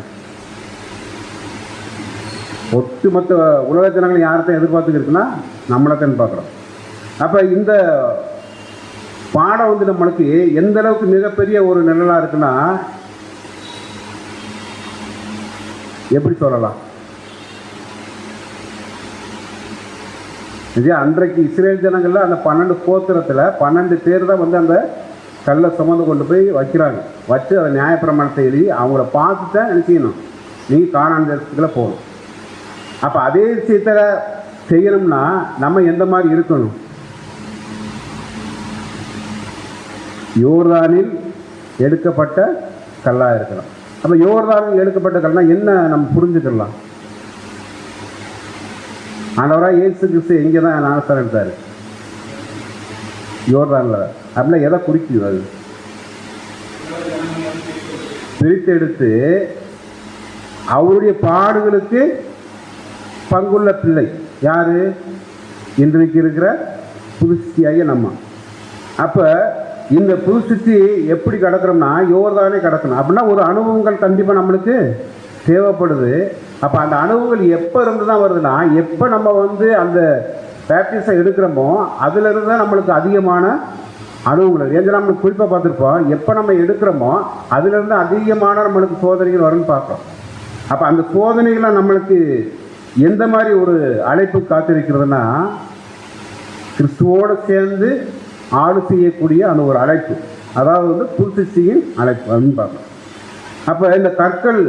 ஒட்டுமொத்த உலக ஜனங்கள் யாரத்தை எதிர்பார்த்துக்கிட்டுன்னா நம்மளைத்தான் பார்க்குறோம். அப்போ இந்த பாடம் வந்து நம்மளுக்கு எந்த அளவுக்கு மிகப்பெரிய ஒரு நிழலாக இருக்குன்னா, எப்படி சொல்லலாம்? இதே அன்றைக்கு இஸ்ரேல் ஜனங்களில் அந்த 12 கோத்திரத்தில் 12 பேர் தான் வந்து அந்த கல்லை சுமந்து கொண்டு போய் வைக்கிறாங்க. வச்சு அதை நியாயப்பிரமாணத்தை எழுதி அவங்கள பார்த்து தான் என்ன செய்யணும்? நீங்கள் கானான் தேசத்துக்குள்ள போகணும். அப்போ அதே விஷயத்தில் செய்யணும்னா நம்ம எந்த மாதிரி இருக்கணும்? யோர்தானில் எடுக்கப்பட்ட கல்லாக இருக்கலாம். அப்போ யோர்தானில் எடுக்கப்பட்ட கல்னா என்ன நம்ம புரிஞ்சுக்கலாம்? ஆண்டவராக இயேசு கிறிஸ்து எங்கே தான் ஞானஸ்தானம் எடுத்தார்? யோர்தானில். அப்படின்னா எதை குறிக்குது? அது பிரித்து எடுத்து அவருடைய பாடுகளுக்கு பங்குள்ள பிள்ளை யாரு? இன்றைக்கு இருக்கிற புதுசியாகிய நம்ம. அப்போ இந்த புதுசித்தி எப்படி கடக்கிறோம்னா யோர்தானே கடக்கணும். அப்படின்னா ஒரு அனுபவங்கள் கண்டிப்பாக நம்மளுக்கு தேவைப்படுது. அப்போ அந்த அனுபவங்கள் எப்போ இருந்து தான் வருதுன்னா, எப்போ நம்ம வந்து அந்த ப்ராக்டிஸை எடுக்கிறோமோ அதிலிருந்து தான் நம்மளுக்கு அதிகமான அனுபவங்கள். ஏன்னா நம்மளுக்கு குறிப்பாக பார்த்துருப்போம், எப்போ நம்ம எடுக்கிறோமோ அதிலிருந்து அதிகமான நம்மளுக்கு சோதனைகள் வரும்னு பார்க்குறோம். அப்போ அந்த சோதனைகளை நம்மளுக்கு எந்த மாதிரி ஒரு அழைப்பு காத்திருக்கிறதுனா, கிறிஸ்துவோடு சேர்ந்து ஆடு செய்யக்கூடிய அந்த ஒரு அழைப்பு, அதாவது வந்து புதுசியின் அழைப்பு அப்படின்னு பார்க்கணும். அப்போ இந்த கற்கள்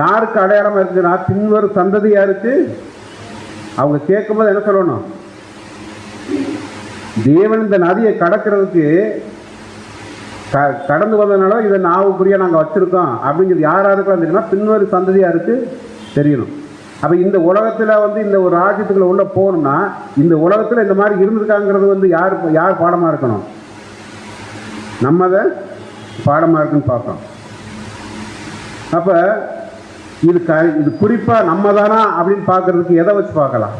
யாருக்கு அடையாளமாக இருக்குன்னா, பின்வரும் சந்ததி யாருக்கு? அவங்க கேட்கும்போது என்ன சொல்லணும்? தேவன் இந்த நதியை கடக்கிறதுக்கு கடந்து வந்ததுனால இதை நாவுக்குரிய நாங்கள் வச்சுருக்கோம் அப்படிங்கிறது யாராருக்கெல்லாம் தெரியுமா? பின்வரும் சந்ததி யாருக்கு தெரியணும். அப்போ இந்த உலகத்தில் வந்து இந்த ஒரு ராஜ்யத்துக்குள்ள உள்ள போகணும்னா, இந்த உலகத்தில் இந்த மாதிரி இருந்திருக்காங்கிறது வந்து யார் பாடமாக இருக்கணும்? நம்ம தான் பாடமாக இருக்குன்னு பார்க்கணும். அப்போ இது குறிப்பாக நம்ம தானா அப்படின்னு பார்க்கறதுக்கு எதை வச்சு பார்க்கலாம்?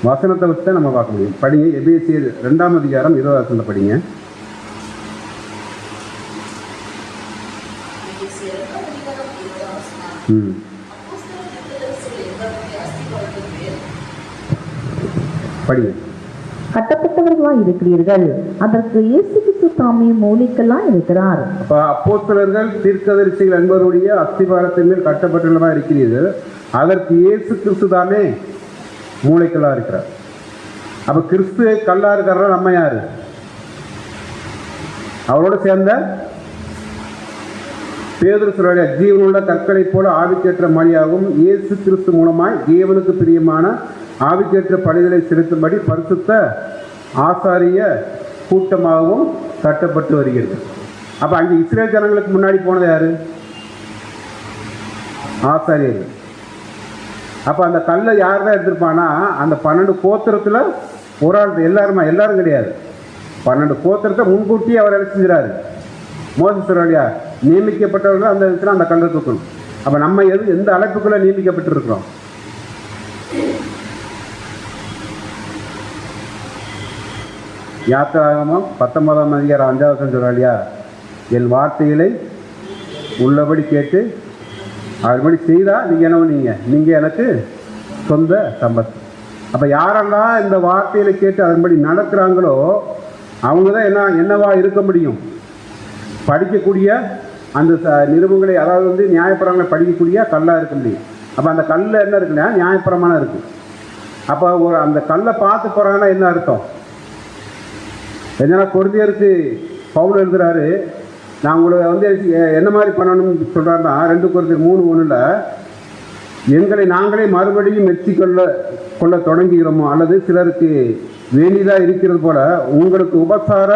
வசனத்தை வச்சு தான் நம்ம பார்க்க முடியும். படிங்க, எபேசியர் 2ஆம் அதிகாரம் 20 வசனத்தை படிங்க. படிங்க. கட்டப்பட்டவர்களாய் இருக்கிறீர்கள், அதற்கு இயேசு கிறிஸ்து தாமே மூலைக்கல்லாய் இருக்கிறார். அப்ப அப்போஸ்தலர்கள் தீர்க்கதரிசிகள் என்பவருடைய அஸ்திபாரத்தின் மேல் கட்டப்பட்டுள்ளவா இருக்கிறீர்கள், அதற்கு இயேசு கிறிஸ்து தாமே மூளைக்கல்லா இருக்கிறார். அப்ப கிறிஸ்து கல்லா இருக்கிற நம்ம யாரு? அவரோட சேர்ந்த பேதுரு சொல்றாரு, ஜீவனுள்ள கற்களை போல ஆவிக்கேற்ற மொழியாகவும் இயேசு கிறிஸ்து மூலமாய் தேவனுக்கு பிரியமான ஆவிக்கேற்ற பணிகளை செலுத்தும்படி பரிசுத்த ஆசாரிய கூட்டமாகவும் கட்டப்பட்டு வருகிறது. அப்போ அங்கே இஸ்ரேல் ஜனங்களுக்கு முன்னாடி போனது யாரு? ஆசாரியர்கள். அப்போ அந்த கல்லை யார் தான் எடுத்திருப்பானா, அந்த 12 கோத்திரத்தில் ஒரு ஆள், எல்லாரும் கிடையாது. 12 கோத்திரத்தை முன்கூட்டியே அவர் என்ன செஞ்சுறாரு? மோசஸ் சொல்றாரு, நியமிக்கப்பட்டவர்கள் அந்த இடத்துல அந்த கல்லை தூக்கணும். அப்போ நம்ம எந்த அழைப்புக்குள்ள நியமிக்கப்பட்டிருக்கிறோம்? யாத்திராகமம் 19ஆம் அதிகாரம் 5வது வசனம் சொல்றா இல்லையா, என் வார்த்தைகளை உள்ளபடி கேட்டு அதுபடி செய்தால் நீங்கள் என்ன பண்ணீங்க, நீங்கள் எனக்கு சொந்த சம்பத்து. அப்போ யாரெல்லாம் இந்த வார்த்தைகளை கேட்டு அதன்படி நடக்கிறாங்களோ அவங்க தான் என்னவா இருக்க முடியும்? படிக்கக்கூடிய அந்த நிருபங்களை, அதாவது வந்து நியாயப்பிரமாணங்களை படிக்கக்கூடிய கல்லாக இருக்க முடியும். அப்போ அந்த கல்லில் என்ன இருக்குன்னா நியாயப்பிரமாணம் இருக்குது. அப்போ அந்த கல்லை பார்த்து போகிறாங்கன்னா என்ன அர்த்தம்? என்னன்னா கொரிந்தியருக்கு பவுல் எழுதுறாரு, நான் உங்களை வந்து என்ன மாதிரி பண்ணணும்னு சொல்கிறாருன்னா 2 கொரிந்தியர் 3:1 எங்களை நாங்களே மறுபடியும் மெச்சி கொள்ள தொடங்குகிறோமோ அல்லது சிலருக்கு வேண்டியதாக இருக்கிறது போல உங்களுக்கு உபசார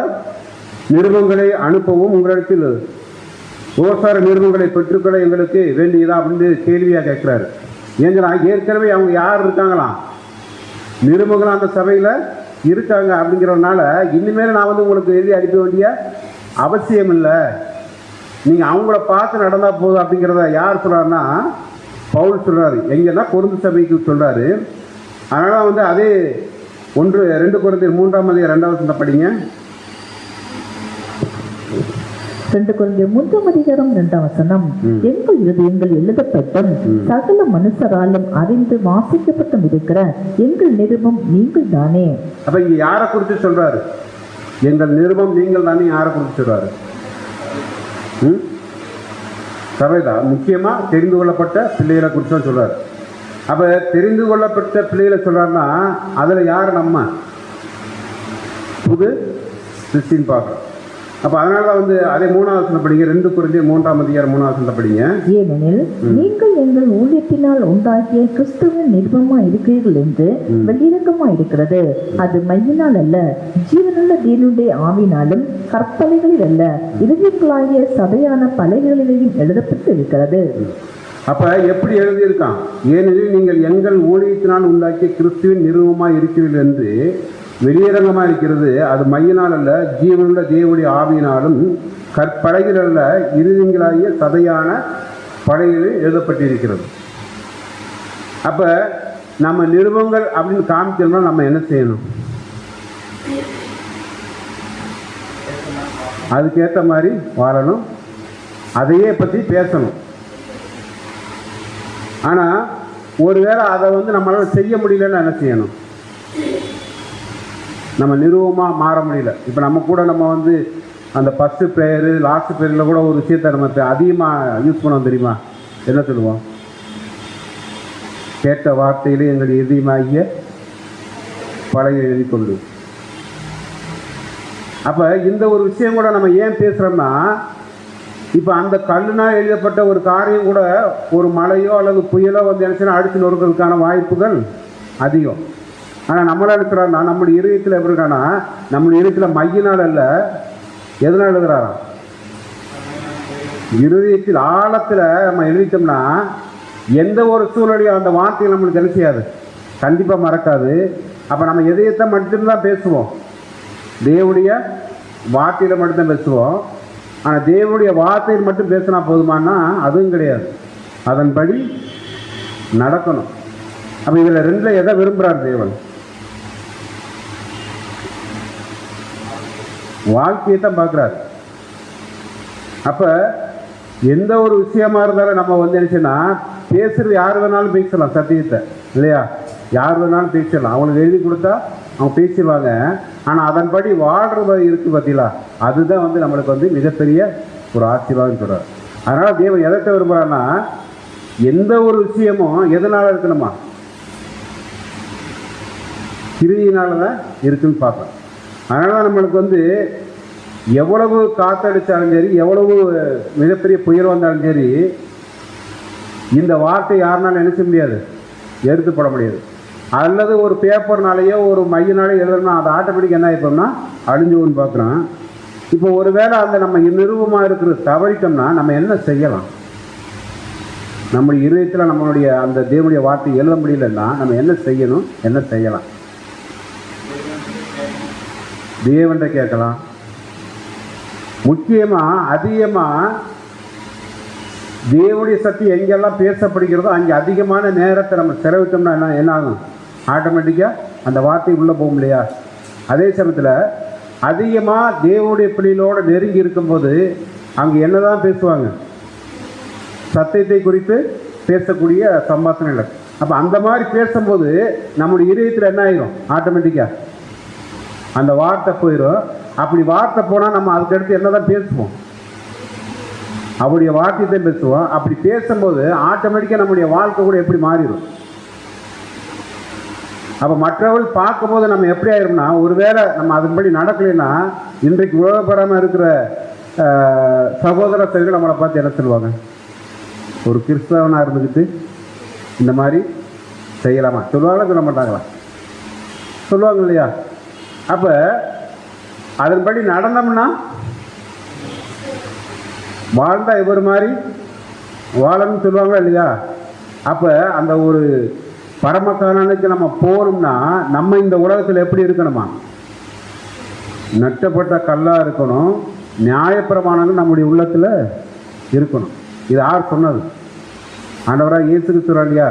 நிருபங்களை அனுப்பவும் உங்களிடத்தில் உபசார நிருபங்களை பெற்றுக்கொள்ள எங்களுக்கு வேண்டியதா அப்படின்னு கேள்வியாக கேட்குறாரு. ஏன்னா ஏற்கனவே அவங்க யார் இருக்காங்களாம், நிருபங்களும் அந்த சபையில் இருக்காங்க. அப்படிங்கிறதுனால இனிமேல் நான் வந்து உங்களுக்கு எழுதி அனுப்ப வேண்டிய அவசியம் இல்லை, நீங்கள் அவங்கள பார்த்து நடந்தால் போதும் அப்படிங்கிறத யார் சொல்கிறாருன்னா பவுல் சொல்கிறாரு. எங்கன்னா கொரிந்து சபைக்கு சொல்கிறாரு. அதனால் வந்து அதே 2 கொரிந்தியர் 3ஆம் அதிகாரம் 2வது வசனத்தை படிங்க. 2 கொரிந்தியர் 3ஆம் அதிகாரம் 2ஆம் வசனம், எங்கள் இருதயங்கள் எழுதப்பட்டும் சகல மனுஷராலும் அறிந்து வாசிக்கப்பட்டும் இருக்கிற எங்கள் நிருபம் நீங்கள் தானே. அப்ப இங்க யாரை குறித்து சொல்றாரு? எங்கள் நிருபம் நீங்கள் தானே. யாரை குறித்து சொல்றாரு? சபைதான். முக்கியமா தெரிந்து கொள்ளப்பட்ட பிள்ளைகளை குறித்து தான் சொல்றாரு. அப்ப தெரிந்து கொள்ளப்பட்ட பிள்ளைகளை சொல்றாருன்னா அதுல யார்? நம்ம புது கிறிஸ்டின் பார்க்குறோம். அப்ப அதனாலதான் வந்து அதே 3வது வசனம் படிங்க. 2 கொரிந்தியர் 3ஆம் அதிகாரம் 3வது வசனத்தை படிங்க. ஏனெனில் நீங்கள் எங்கள் ஊழியத்தினால் உண்டாக்கிய கிறிஸ்துவின் நிருபமா இருக்கிறீர்கள் என்று வெளியிறக்கமா இருக்கிறது. அது மையினால் அல்ல, ஜீவனுள்ள தேவனுடைய ஆவினாலும் கற்பனைகளில் அல்ல, இருதயங்களாகிய சபையான பலகைகளிலேயும் எழுதப்பட்டு இருக்கிறது. அப்ப எப்படி எழுதியிருக்கான்? ஏனெனில் நீங்கள் எங்கள் ஊழியத்தினால் உண்டாக்கிய கிறிஸ்துவின் நிருபமா இருக்கிறீர்கள் என்று வெளியரங்கமா இருக்கிறது. அது மையினால் அல்ல, ஜீவனுள்ள தேவனுடைய ஆவியினாலும் கற்பலகையில் அல்ல, இருதயங்களாகிய சதையான பலகைகளில் எழுதப்பட்டிருக்கிறது. அப்ப நம்ம நிருபங்கள் அப்படின்னு காமிக்கணும்னா நம்ம என்ன செய்யணும்? அதுக்கேற்ற மாதிரி வாழணும், அதையே பற்றி பேசணும். ஆனால் ஒருவேளை அதை வந்து நம்மளால் செய்ய முடியலன்னு என்ன செய்யணும்? நம்ம நிருபமாக மாற முடியல. இப்போ நம்ம கூட நம்ம வந்து அந்த ஃபஸ்ட்டு ப்ரேயரு லாஸ்ட் ப்ரேயரில் கூட ஒரு விஷயத்தை நம்ம அதிகமாக யூஸ் பண்ணுவோம் தெரியுமா? என்ன சொல்லுவோம்? கேட்ட வார்த்தையிலே எங்கள் இதயமாகிய பலகை எழுதிக்கொண்டு. அப்போ இந்த ஒரு விஷயம் கூட நம்ம ஏன் பேசுகிறோம்னா, இப்போ அந்த கல்லுனால் எழுதப்பட்ட ஒரு காரியம் கூட ஒரு மழையோ அல்லது புயலோ வந்து நினச்சுன்னா அடித்து நொறுக்கிறதுக்கான வாய்ப்புகள் அதிகம். ஆனால் நம்மள இருக்கிறாருன்னா நம்மளுடைய இருதயத்தில் எப்படி இருக்கான்னா, நம்மளுடைய இருதயத்தில் மையினால் அல்ல, எதனால் எழுதுறாராம்? இருதயத்தில் ஆழத்தில் நம்ம எழுதிட்டோம்னா எந்த ஒரு சூழ்நிலையும் அந்த வார்த்தையை நம்மளுக்கு என்ன செய்யாது, கண்டிப்பாக மறக்காது. அப்போ நம்ம இதயத்தை மட்டும்தான் பேசுவோம், தேவனுடைய வார்த்தையில் மட்டும்தான் பேசுவோம். ஆனால் தேவனுடைய வார்த்தையில் மட்டும் பேசினா போதுமானா அதுவும் கிடையாது, அதன்படி நடக்கணும். அப்போ இதில் 2ல் எதை விரும்புகிறார் தேவன்? வாழ்க்கையை தான் பார்க்குறாரு. அப்போ எந்த ஒரு விஷயமா இருந்தாலும் நம்ம வந்து நினச்சோன்னா பேசுறது யார் வேணாலும் பேசலாம், சத்தியத்தை இல்லையா? யார் வேணாலும் பேசலாம், அவங்களுக்கு எழுதி கொடுத்தா அவங்க பேசிடுவாங்க. ஆனால் அதன்படி வாழ்றது இருக்குது பார்த்தீங்களா, அதுதான் வந்து நம்மளுக்கு வந்து மிகப்பெரிய ஒரு ஆசீர்வாதம் சொல்கிறார். அதனால் தேவன் எதை விரும்புகிறான்னா எந்த ஒரு விஷயமும் எதனால் இருக்கணுமா? கிருபையினால தான் இருக்குன்னு பார்க்கலாம். அதனால் நம்மளுக்கு வந்து எவ்வளவு காற்றடித்தாலும் சரி, எவ்வளவு மிகப்பெரிய புயல் வந்தாலும் சரி, இந்த வார்த்தை யாருனாலும் நினைச்ச முடியாது, எடுத்துப்பட முடியாது. அல்லது ஒரு பேப்பர்னாலேயோ ஒரு மையினாலேயோ எழுதணும்னா அது ஆட்டோமேட்டிக் என்ன ஆகிப்போம்னா அழிஞ்சுன்னு பார்க்குறோம். இப்போ ஒருவேளை அந்த நம்ம நிறுவமா இருக்கிற தவறிட்டோம்னா நம்ம என்ன செய்யலாம்? நம்முடைய இதயத்தில் நம்மளுடைய அந்த தேவனுடைய வார்த்தை எழுத முடியலன்னா நம்ம என்ன செய்யணும், என்ன செய்யலாம்? தேவன்கிட்ட கேட்கலாம். முக்கியமா அதிகமா தேவனுடைய சக்தி எங்கெல்லாம் பேசப்படுகிறதோ அங்கே அதிகமான நேரத்தை நம்ம செலவிட்டோம்னா என்ன ஆகும்? ஆட்டோமேட்டிக்காக அந்த வார்த்தை உள்ளே போகும் இல்லையா? அதே சமயத்தில் அதிகமாக தேவனுடைய பிள்ளைகளோடு நெருங்கி இருக்கும்போது அங்கே என்ன தான் பேசுவாங்க? சத்தியத்தை குறித்து பேசக்கூடிய சம்பாஷணைகள். அப்போ அந்த மாதிரி பேசும்போது நம்முடைய இதயத்தில் என்ன ஆகிடும்? ஆட்டோமேட்டிக்காக அந்த வார்த்தை போயிடும். அப்படி வார்த்தை போனால் நம்ம அதுக்கடுத்து என்ன தான் பேசுவோம்? அவருடைய வார்த்தையை பேசுவோம். அப்படி பேசும்போது ஆட்டோமேட்டிக்காக நம்முடைய வாழ்க்கை கூட எப்படி மாறிடும்? அப்போ மற்றவர்கள் பார்க்கும்போது நம்ம எப்படி ஆயிரும்னா, ஒருவேளை நம்ம அதன்படி நடக்கலைன்னா இன்றைக்கு உலகப்படாமல் இருக்கிற சகோதர சகோதரிகள் நம்மளை பார்த்து என்ன சொல்லுவாங்க? ஒரு கிறிஸ்தவனாக இருந்துக்கிட்டு இந்த மாதிரி செய்யலாமா? சொல்லுவாங்களா சொல்ல மாட்டாங்களா? சொல்லுவாங்க இல்லையா? அப்போ அதன்படி நடந்தோம்னா வாழ்ந்தா இவர் மாதிரி வாழணும்னு சொல்லுவாங்களா இல்லையா? அப்போ அந்த ஒரு பரமக்காரனுக்கு நம்ம போகணும்னா நம்ம இந்த உலகத்தில் எப்படி இருக்கணுமா? நட்டப்பட்ட கல்லாக இருக்கணும். நியாயப்பிரமாணங்கள் நம்முடைய உள்ளத்தில் இருக்கணும். இது யார் சொன்னது? ஆண்டவராக இயேசு கிறிஸ்து இல்லையா?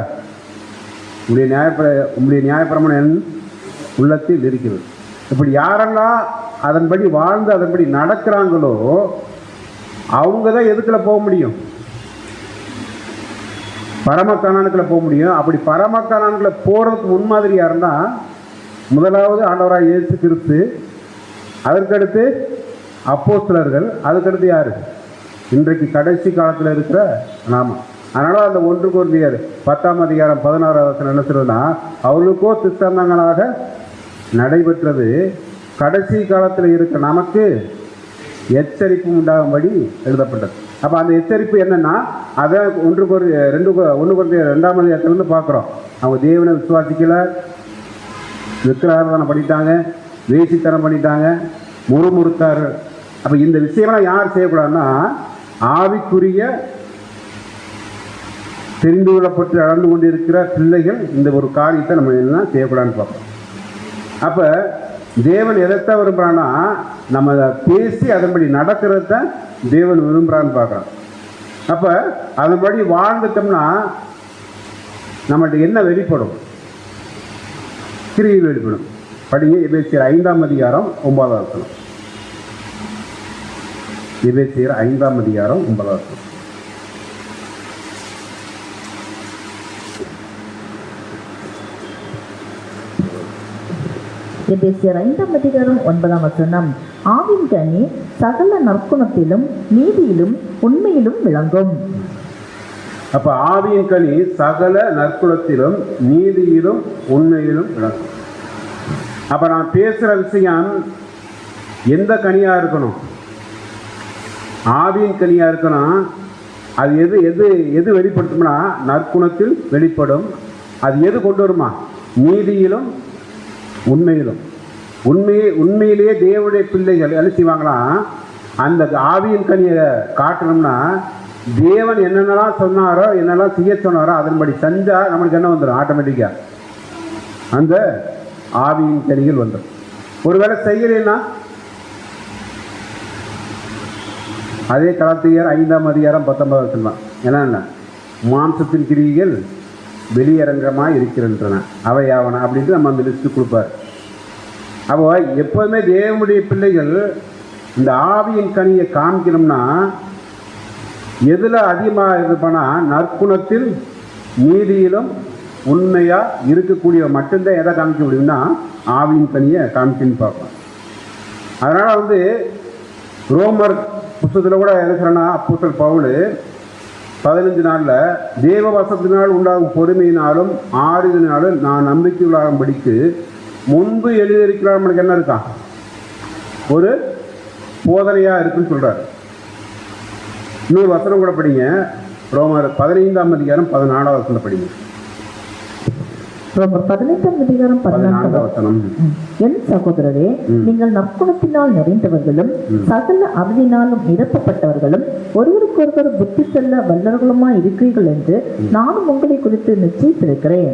உங்களுடைய நியாயப்பிரமாணம் என் உள்ளத்தில் இருக்கிறது. இப்படி யாரெல்லாம் அதன்படி வாழ்ந்து அதன்படி நடக்கிறாங்களோ அவங்க தான் எதுக்குள்ள போக முடியும்? பரமக்கானானுக்குள்ள போக முடியும். அப்படி பரமக்கானானுக்குள்ள போகிறதுக்கு முன்மாதிரியாக இருந்தால் முதலாவது ஆண்டவராக இயேசு கிறிஸ்து, அதற்கடுத்து அப்போஸ்தலர்கள், அதுக்கடுத்து யார்? இன்றைக்கு கடைசி காலத்தில் இருக்கிற நாம. அதனால் அந்த 1 கொரிந்தியர் 10ஆம் அதிகாரம் 16ஆவது வசனம் என்ன சொல்றதுன்னா, அவர்களுக்கோ திட்டங்களாக நடைபெற்றது கடைசி காலத்தில் இருக்க நமக்கு எச்சரிப்பு உண்டாகும்படி எழுதப்பட்டது. அப்போ அந்த எச்சரிப்பு என்னன்னா, அதை 1 கொரிந்தியர் 2ஆம் அதிகாரத்திலிருந்து பார்க்குறோம். அவங்க தேவனை விசுவாசிக்கல, விக்கிரகாராதனை பண்ணிட்டாங்க, வேசித்தனம் பண்ணிட்டாங்க, முறுமுறுத்தார்கள். அப்போ இந்த விஷயம்லாம் யார் செய்யக்கூடாதுன்னா, ஆவிக்குரிய தெரிந்து கொள்ளப்பட்டு நடந்து கொண்டிருக்கிற பிள்ளைகள் இந்த ஒரு காரியத்தை நம்ம எல்லாம் செய்யக்கூடாதுன்னு பார்ப்போம். அப்போ தேவன் எதைத்தான் விரும்புகிறான்னா, நம்ம பேசி அதன்படி நடக்கிறத தேவன் விரும்புகிறான்னு பார்க்குறோம். அப்போ அதன்படி வாழ்ந்துட்டோம்னா நம்மள்ட்ட என்ன வெளிப்படும்? கிரியை வெளிப்படும். படிங்க எபேசியர் 5ஆம் அதிகாரம் 9ஆவது வசனம். எபேசியர் 5ஆம் அதிகாரம் 9ஆவது வசனம். எபேசியர் 5ஆம் அதிகாரம் 9ஆம் வசனம். ஆவின் கனி சகல நற்குணத்திலும் நீதியிலும் உண்மையிலும் விளங்கும். அப்ப ஆவியின் கனி சகல நற்குணத்திலும் நீதியிலும் உண்மையிலும் விளங்கும். அப்ப நான் பேசுற விஷயம் எந்த கனியா இருக்கணும்? ஆவியின் கனியா இருக்கணும். அது எது எது எது வெளிப்படுத்தும்னா நற்குணத்தில் வெளிப்படும். அது எது கொண்டு வருமா? நீதியிலும் உண்மையிலும். உண்மையிலேயே தேவனுடைய பிள்ளைகள் என்ன செய்வாங்களாம், அந்த ஆவியின் கனியை காட்டணும்னா தேவன் என்னென்னலாம் சொன்னாரோ, என்னெல்லாம் செய்ய சொன்னாரோ அதன்படி செஞ்சால் நம்மளுக்கு என்ன வந்துடும்? ஆட்டோமேட்டிக்காக அந்த ஆவியின் கனிகள் வந்துடும். ஒருவேளை செய்யலைன்னா அதே கலாத்தியர் 5ஆம் அதிகாரம் 19ஆவது வசனம் என்னென்ன, மாம்சத்தின் கிரியைகள் வெளியரங்கமாக இருக்கின்றன அவையாவன அப்படின்ட்டு நம்ம அந்த லிஸ்ட்டு கொடுப்பார். அப்போ எப்போதுமே தேவனுடைய பிள்ளைகள் இந்த ஆவியின் கனியை காமிக்கணும்னா எதில் அதிகமாக இருப்பானா நற்குணத்தில் நீதியிலும் உண்மையாக இருக்கக்கூடிய மட்டும்தான் எதை காமிக்க முடியும்னா ஆவியின் கனியை காமிக்கணும்னு பார்ப்போம். அதனால் ரோமர் புத்தகத்தில் கூட எழுதுறேன்னா அப்போஸ்தலன் பவுல் 15 நாளில் தேவ வசத்தினால் உண்டாகும் பொறுமையினாலும் ஆறுதலினாலும் நான் நம்பிக்கை உள்ளாகும்படிக்கு முன்பு எழுதியிருக்கிறார். நம்மளுக்கு என்ன இருக்கான்? ஒரு போதனையாக இருக்குன்னு சொல்கிறார். இன்னொரு வசனம் கூட படிங்க, ரோமர் 15ஆம் அதிகாரம் 14ஆவது வசனம் படிங்க. ரோமர் 18:14. என் சகோதரரே, நீங்கள் நற்குணத்தினால் நிறைந்தவர்களும் சகல அறிவினாலும் நிரப்பப்பட்டவர்களும் ஒருவருக்கொருவர் புத்தி சொல்ல வல்லவர்களுமாய் இருக்கிறீர்கள் என்று நானும் உங்களை குறித்து நிச்சயித்திருக்கிறேன்.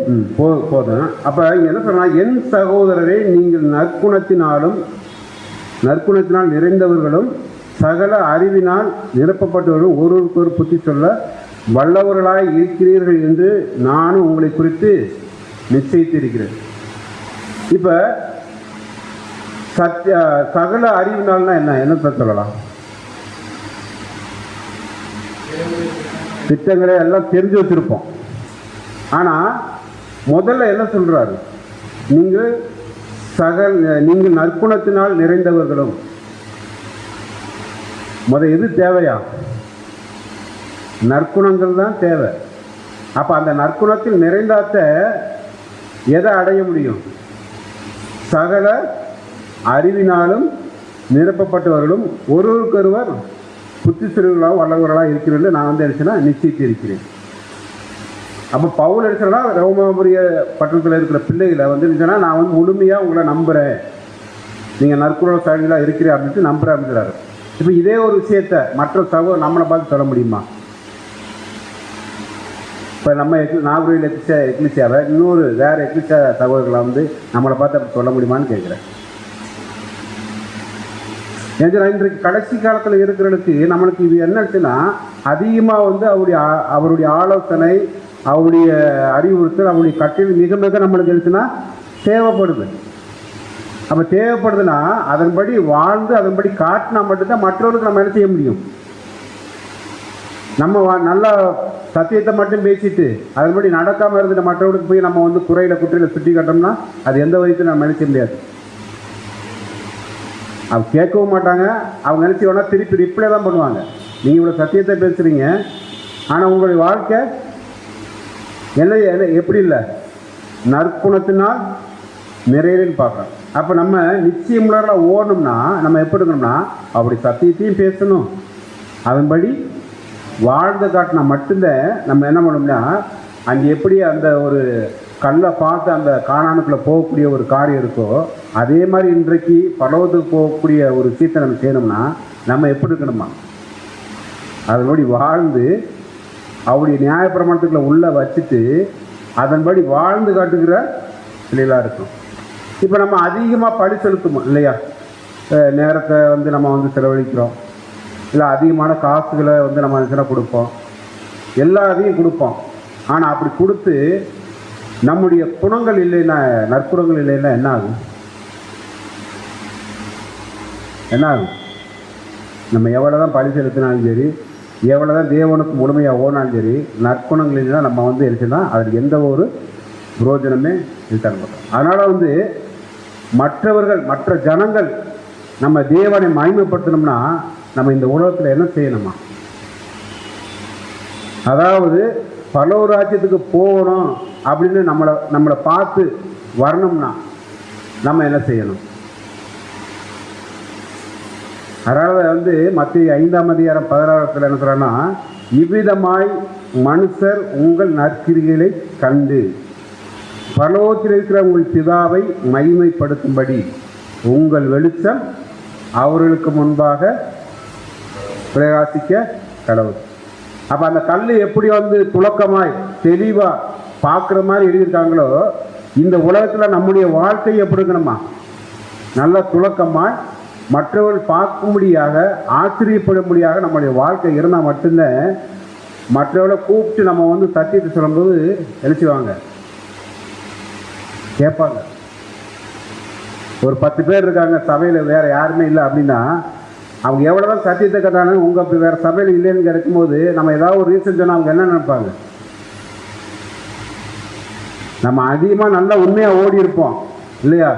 போதும். அப்ப என்ன சொன்னா, என் சகோதரரே, நீங்கள் நற்குணத்தினால் நிறைந்தவர்களும் சகல அறிவினால் நிரப்பப்பட்டவர்களும் ஒருவருக்கு ஒரு புத்தி சொல்ல வல்லவர்களாய் இருக்கிறீர்கள் என்று நானும் உங்களை குறித்து நிச்சயித்திருக்கிறேன். இப்ப சகல அறிவினால்னா என்ன சொல்லலாம்? திட்டங்களை எல்லாம் தெரிஞ்சு வச்சிருப்போம். ஆனா முதல்ல என்ன சொல்றாரு? நீங்கள் நற்குணத்தினால் நிறைந்தவர்களும். எது தேவையா? நற்குணங்கள் தான் தேவை. அப்ப அந்த நற்குணத்தில் நிறைந்தாத்த எதை அடைய முடியும்? சகல அறிவினாலும் நிரப்பப்பட்டவர்களும் ஒருவருக்கொருவர் புத்தி சொல்வர்களாக வல்லவர்களாக இருக்கிறது நான் நிச்சயித்து இருக்கிறேன். அப்போ பவுல் எடுக்கிறனா ரோமாபுரிய பட்டணத்தில் இருக்கிற பிள்ளைகளை நான் முழுமையாக உங்களை நம்புகிறேன், நீங்கள் நற்குண சாட்சிகளாக இருக்கிறேன் அப்படின்ட்டு நம்புகிறேன் அப்படிங்கிறாரு. இப்போ இதே ஒரு விஷயத்தை மற்ற நம்மளை பார்த்து சொல்ல முடியுமா? இப்போ நம்ம நாகூரில் எக்லிசியாவை இன்னொரு வேறு எக்லிசியா சகோதரர்களை நம்மளை பார்த்து அப்படி சொல்ல முடியுமான்னு கேட்குறேன். ஏன்னா இன்றைக்கு கடைசி காலத்தில் இருக்கிறதுக்கு நம்மளுக்கு இது என்னச்சுன்னா, அதிகமாக அவருடைய ஆலோசனை, அவருடைய அறிவுறுத்தல், அவருடைய கட்டளை மிக மிக நம்மளுக்கு எழுத்துனா தேவைப்படுது. அப்போ தேவைப்படுதுன்னா அதன்படி வாழ்ந்து அதன்படி காட்டினா மட்டும்தான் மற்றவர்களுக்கு நம்ம என்ன செய்ய முடியும். நம்ம நல்லா சத்தியத்தை மட்டும் பேசிட்டு அதன்படி நடக்காமல் இருந்துட்டு மற்றவர்களுக்கு போய் நம்ம குறையில் சுட்டி காட்டோம்னா அது எந்த வயசுல நம்ம நினைக்க முடியாது. அவங்க கேட்கவும் மாட்டாங்க. அவங்க நினச்சி வேணால் திருப்பி ரிப்ளை தான் பண்ணுவாங்க. நீங்கள் இவ்வளோ சத்தியத்தை பேசுகிறீங்க, ஆனால் உங்களுடைய வாழ்க்கை என்ன எப்படி இல்லை, நற்குணத்தினால் நிறையன்னு பார்க்குறோம். அப்போ நம்ம நிச்சயமுள்ள ஓடணும்னா நம்ம எப்படி இருக்கணும்னா அப்படி சத்தியத்தையும் பேசணும், அதன்படி வாழ்ந்து காட்டினா மட்டும்தான் நம்ம என்ன பண்ணோம்னா அங்கே எப்படி அந்த ஒரு கல்லை பார்த்து அந்த காணானுக்குள்ளே போகக்கூடிய ஒரு காரியம் இருக்கோ அதே மாதிரி இன்றைக்கு பரலோகத்துக்கு போகக்கூடிய ஒரு விஷயத்தை நம்ம செய்யணும்னா நம்ம எப்படி இருக்கணுமா அதன்படி வாழ்ந்து அவருடைய நியாயப்பிரமாணத்துக்குள்ள உள்ளே வச்சுட்டு அதன்படி வாழ்ந்து காட்டுகிற பிள்ளைகளாக இருக்கும். இப்போ நம்ம அதிகமாக படி செலுத்துவோம் இல்லையா, நேரத்தை நம்ம செலவழிக்கிறோம், இல்லை அதிகமான காசுகளை நம்ம என்ன கொடுப்போம், எல்லாத்தையும் கொடுப்போம். ஆனால் அப்படி கொடுத்து நம்முடைய குணங்கள் இல்லைன்னா, நற்குணங்கள் இல்லைன்னா என்ன ஆகும்? என்ன ஆகும்? நம்ம எவ்வளோ தான் பழி செலுத்தினாலும் சரி, எவ்வளோ தான் தேவனுக்கு முழுமையாக ஓடினாலும் சரி, நற்குணங்கள் இல்லைன்னா நம்ம எழுச்சுன்னா அதுக்கு எந்த ஒரு புரோஜனமே இருக்காங்க. அதனால் மற்றவர்கள் மற்ற ஜனங்கள் நம்ம தேவனை மகிமைப்படுத்தணும்னா நம்ம இந்த உலகத்தில் என்ன செய்யணுமா, அதாவது பரலோக ராஜ்யத்துக்கு போகணும் அப்படின்னு நம்மளை பார்த்து வரணும்னா நம்ம என்ன செய்யணும்? அதனால் மத்திய 5:16 என்ன சொல்கிறேன்னா, இவ்விதமாய் மனுஷர் உங்கள் நற்கிரிகளை கண்டு பரலோகத்தில் இருக்கிற உங்கள் பிதாவை மகிமைப்படுத்தும்படி உங்கள் வெளிச்சம் அவர்களுக்கு முன்பாக பிரகாசிக்க கடவுள். அப்போ அந்த கல் எப்படி துலக்கமாய் தெளிவாக பார்க்குற மாதிரி எழுதியிருக்காங்களோ இந்த உலகத்தில் நம்முடைய வாழ்க்கை எப்படி இருக்கணுமா, நல்ல துலக்கமாய் மற்றவர்கள் பார்க்கும்படியாக ஆச்சரியப்படும்படியாக நம்முடைய வாழ்க்கை இருந்தால் மட்டும்தான் மற்றவர்களை கூப்பிட்டு நம்ம சத்தியத்தை சொல்லும்போது எழுச்சிவாங்க கேட்பாங்க. ஒரு 10 பேர் இருக்காங்க சபையில், வேறு யாருமே இல்லை அப்படின்னா அவங்க எவ்வளோ தான் சத்தியத்தை கட்டானு உங்கள் வேறு சபையில் இல்லைன்னு கிடைக்கும்போது நம்ம ஏதாவது ஒரு ரீசன் சொன்னால் அவங்க என்ன நினைப்பாங்க? நம்ம அதிகமாக நல்லா உண்மையாக ஓடி இருப்போம் இல்லையா,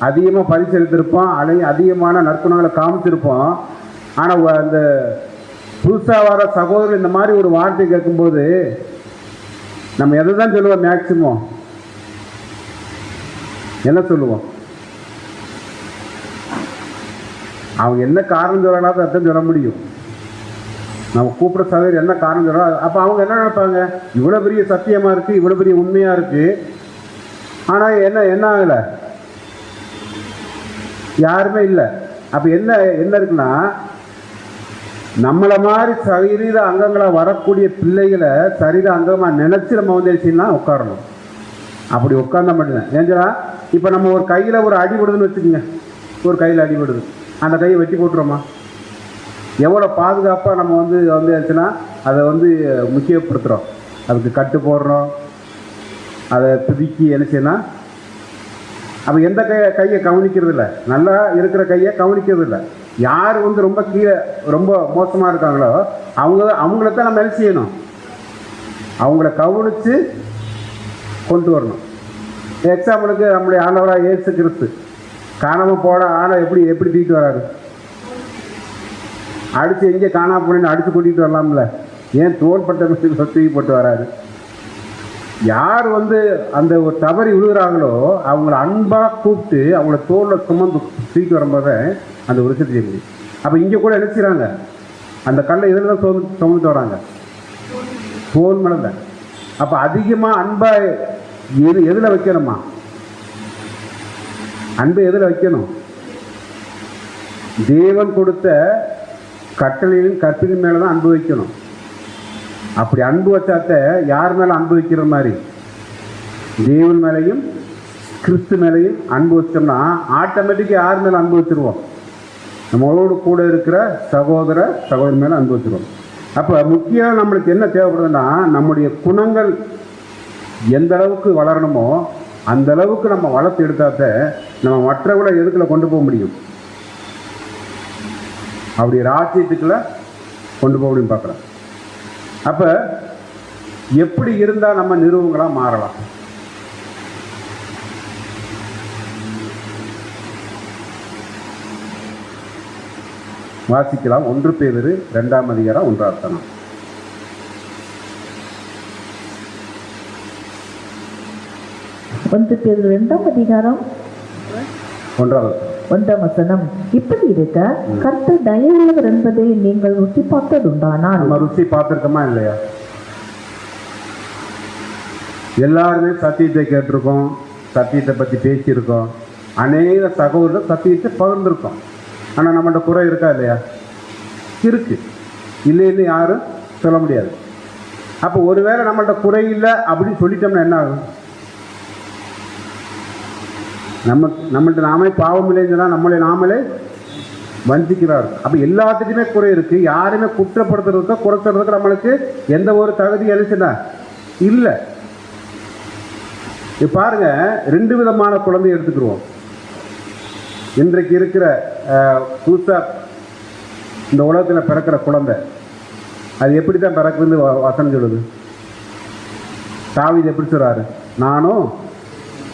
அதிகமாக பரிசெலுத்திருப்போம், அதிகமான நற்குணங்களை காமிச்சிருப்போம். ஆனால் அந்த புதுசாக வர சகோதரர் இந்த மாதிரி ஒரு வார்த்தை கேட்கும்போது நம்ம எதை தான் சொல்லுவோம்? மேக்சிமம் என்ன சொல்லுவோம்? அவங்க என்ன காரணம் சொல்லலாம் அர்த்தம் சொல்ல முடியும். நம்ம கூப்பிட்ற சகோதரர் என்ன காரணம் சொல்கிறோம். அப்போ அவங்க என்ன நினைப்பாங்க? இவ்வளோ பெரிய சத்தியமாக இருக்குது, இவ்வளோ பெரிய உண்மையாக இருக்குது, ஆனால் என்ன ஆகலை, யாருமே இல்லை. அப்போ என்ன இருக்குன்னா, நம்மளை மாதிரி சரீர அங்கங்களாக வரக்கூடிய பிள்ளைகளை சரீர அங்கமாக நினச்சி நம்ம வந்து என்ன உட்காரணும். அப்படி உட்கார்ந்தா மட்டும்தான். ஏஞ்சா இப்போ நம்ம ஒரு கையில் ஒரு அடி விடுதுன்னு வச்சுக்கோங்க, ஒரு கையில் அடி விடுது, அந்த கையை வெட்டி போட்டுருவோமா? எவ்வளோ பாதுகாப்பாக நம்ம வந்து ஆச்சுன்னா அதை வந்து முக்கியப்படுத்துகிறோம், அதுக்கு கட்டு போடுறோம், அதை துதிக்கி என்ன செய்யணும். அப்போ எந்த கையை கவனிக்கிறது இல்லை, நல்லா இருக்கிற கையை கவனிக்கிறது இல்லை. யார் வந்து ரொம்ப கீழே ரொம்ப மோசமாக இருக்காங்களோ அவங்கள நம்ம என்ன செய்யணும், அவங்கள கவனித்து கொண்டு வரணும். எக்ஸாம்பிளுக்கு நம்முடைய ஆண்டவராக இயேசு கிறிஸ்து காணாமல் போட ஆளை எப்படி தூக்கிட்டு வராரு? அடித்து எங்கே காணாமல் போனேன்னு அடித்து கூட்டிகிட்டு வரலாம்ல, ஏன் தோள்பட்ட தூக்கி போட்டு வராரு? யார் வந்து அந்த ஒரு தவறி விழுகிறாங்களோ அவங்கள அன்பாக கூப்பிட்டு அவங்கள தோளில் சுமந்து தூக்கி வரும்போது அந்த ஒரு விஷயத்தை செய்ய முடியும். அப்போ இங்கே கூட என்ன செய்கிறாங்க, அந்த கல்லை இதில் தான் சுமந்துட்டு வராங்க, தோல் மேலே தான். அப்போ அதிகமாக அன்பாக எதில் வைக்கணுமா? அன்பை எதில் வைக்கணும்? தேவன் கொடுத்த கட்டளையும் கற்பின் மேலே தான் அன்பு வைக்கணும். அப்படி அன்பு வச்சாத்த யார் மேலே அன்பு வைக்கிற மாதிரி, தேவன் மேலேயும் கிறிஸ்து மேலேயும் அன்பு வச்சோம்னா ஆட்டோமேட்டிக்காக யார் மேலே அன்பு வச்சுருவோம், நம்மளோடு கூட இருக்கிற சகோதரி மேலே அன்பு வச்சுருவோம். அப்போ முக்கியம் நம்மளுக்கு என்ன தேவைப்படுதுன்னா, நம்முடைய குணங்கள் எந்த அளவுக்கு வளரணுமோ அந்த அளவுக்கு நம்ம வளர்த்து எடுத்தாத்த நம்ம மற்றவங்களை எதுக்குள்ள கொண்டு போக முடியும், அப்படி ராஜ்யத்துக்குள்ள கொண்டு போக முடியும் பார்க்குறோம். அப்போ எப்படி இருந்தால் நம்ம நிறுவனங்களாக மாறலாம்? வாசிக்கலாம். 1 பேதுரு 2ஆம் அதிகாரம் 1ஆம் வசனம். 1 பேதுரு 2ஆம் அதிகாரம் 1ஆம் வசனம். இப்படி இருக்க கர்த்தர் தயவுள்ளவர் என்பதை நீங்கள் ருசி பார்த்ததுண்டானால். நம்ம ருசி பார்த்துருக்கோமா இல்லையா? எல்லாருமே சத்தியத்தை கேட்டிருக்கோம், சத்தியத்தை பற்றி பேசியிருக்கோம், அநேக சகோதரர்கள் சத்தியத்தை பகிர்ந்துருக்கோம். ஆனால் நம்மகிட்ட குறை இருக்கா இல்லையா? இருக்கு, இல்லைன்னு யாரும் சொல்ல முடியாது. அப்போ ஒருவேளை நம்மள்ட்ட குறை இல்லை அப்படின்னு சொல்லிட்டோம்னா என்ன ஆகும்? நம்மள்ட்ட நாமே பாவம் இல்லைன்னு சொன்னால் நம்மளை நாமளே வஞ்சிக்கிறார். அப்போ எல்லாத்துக்குமே குறை இருக்குது, யாருமே குற்றப்படுத்துறதுக்கோ குறைக்கிறதுக்கு நம்மளுக்கு எந்த ஒரு தகுதி எழுச்சுன்னா இல்லை. இப்போ பாருங்க, 2 விதமான குழந்தையை எடுத்துக்கிடுவோம். இன்றைக்கு இருக்கிற புதுசாக இந்த உலகத்தில் பிறக்கிற குழந்தை அது எப்படி தான் பிறக்குதுன்னு வசனம் சொல்லுது. தாவீது எப்படி சொல்கிறாரு, நானும்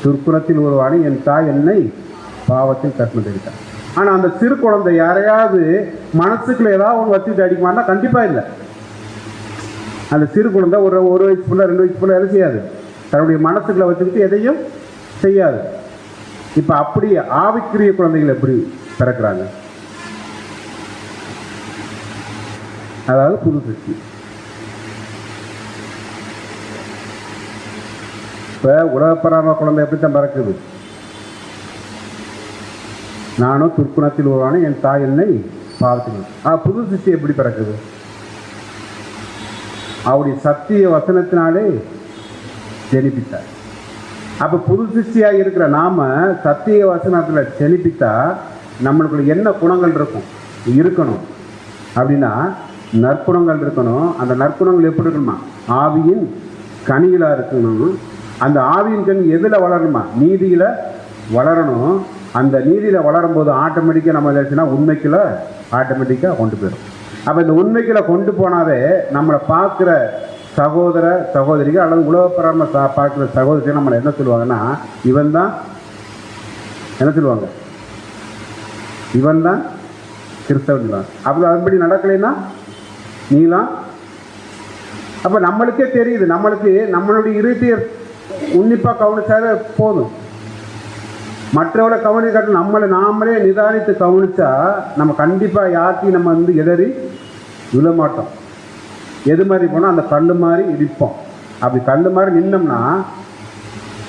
துர்க்குணத்தில் உருவானி, என் தாய் என்னை பாவத்தில் கற்பனைத்தார். ஆனால் அந்த சிறு குழந்தை யாரையாவது மனசுக்குள்ள ஏதாவது ஒன்று வச்சுட்டு அடிக்குமான்னா கண்டிப்பாக இல்லை. அந்த சிறு குழந்தை ஒரு வயசுக்குள்ள 2 வயசுக்குள்ள எதுவும் செய்யாது, தன்னுடைய மனசுக்குள்ள வச்சுக்கிட்டு எதையும் செய்யாது. இப்போ அப்படி ஆவிக்குரிய குழந்தைகள் எப்படி பிறக்கிறாங்க? அதாவது புது சிருஷ்டி. இப்போ உலகப்பராம குழந்தை எப்படி தான் பிறக்குது? நானும் துர்க்குணத்தில் உருவான, என் தாய் என்னை பாவத்தில். புது சிருஷ்டி எப்படி பிறக்குது? அவருடைய சத்திய வசனத்தினாலே ஜெனிப்பித்தார். அப்போ புது சிருஷ்டியாக இருக்கிற நாம சத்திய வசனத்தில் ஜெனிப்பித்தா நம்மளுக்குள்ள என்ன குணங்கள் இருக்கணும் அப்படின்னா நற்குணங்கள் இருக்கணும். அந்த நற்குணங்கள் எப்படி இருக்கணுமா? ஆவியின் கனிகளாக இருக்கணும். அந்த ஆவியின் கனி எதில் வளரணுமா? நீதியில் வளரணும். அந்த நீதியில் வளரும்போது ஆட்டோமேட்டிக்காக நம்ம எதாச்சுன்னா உண்மைக்குள்ள ஆட்டோமேட்டிக்காக கொண்டு போயிடும். அப்போ இந்த உண்மைக்குள்ள கொண்டு போனாவே நம்மளை பார்க்குற சகோதர சகோதரிகள் அல்லது உலகப்பராம பார்க்குற சகோதரிகள் நம்மளை என்ன சொல்லுவாங்கன்னா, இவன் தான் என்ன சொல்லுவாங்க, இவன் தான் கிறிஸ்தவன் தான். அப்படி அதன்படி நடக்கலைன்னா நீலாம். அப்போ நம்மளுக்கே தெரியுது, நம்மளுடைய இருதய உன்னிப்பாக கவனிச்சாலே போதும். மற்றவளை கவனிக்காட்டும் நம்மளை நாமளே நிதானித்து கவனிச்சா நம்ம கண்டிப்பாக யாருக்கையும் நம்ம வந்து இடறி விழ மாட்டோம். எது மாதிரி போனால் அந்த கல் மாதிரி இடிப்போம். அப்படி கல் மாதிரி நின்னோம்னா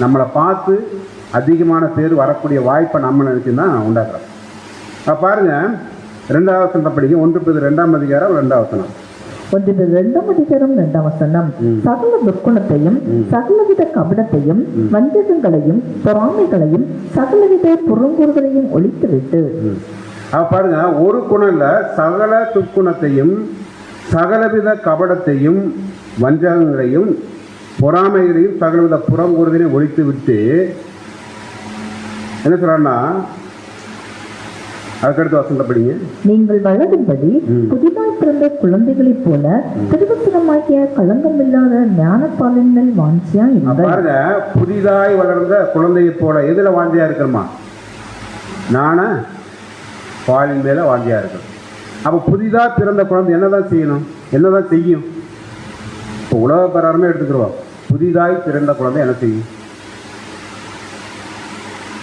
நம்மளை பார்த்து அதிகமான பேர் வரக்கூடிய வாய்ப்பை நம்ம நினச்சி தான் உண்டாக்குறோம். பாருங்க, 2வது வசனத்தை படிக்க. 1 Peter 2 அதிகாரம் 2வது வசனம். 1 Peter 2 அதிகாரம் 2 வசனம். சகல துர்க்குணத்தையும் சகலவித கபடத்தையும் வஞ்சகங்களையும் பொறாமைகளையும் சகலவித புறங்கூறுகளையும் ஒழித்துவிட்டு. பாருங்க, ஒரு குணம் இல்லை, சகல துர்க்குணத்தையும் சகலவித கபடத்தையும் வஞ்சகங்களையும் பொறாமைகளையும் சகலவித புறங்கூறுகளையும் ஒழித்து விட்டு என்ன சொல்றான்னா, அதுக்கடுத்து வசனத்தை படிங்க. நீங்கள் வளரும்படி புதிதாய் பிறந்த குழந்தைகளைப் போல திருவசனமாகிய களங்கமில்லாத ஞானப்பாலின் மேல் வாஞ்சியா இருங்கள். பாருங்க, புதிதாய் வளர்ந்த குழந்தையை போல எதுல வாஞ்சியா இருக்கணுமா? ஞான பாலின் மேல வாஞ்சியா இருக்கணும். அப்ப புதிதா பிறந்த குழந்தை என்னதான் செய்யணும்? என்னதான் செய்யும்? இப்போ உலக பிரகாரமே எடுத்துக்கிறோம். புதிதாய் பிறந்த குழந்தை என்ன செய்யும்?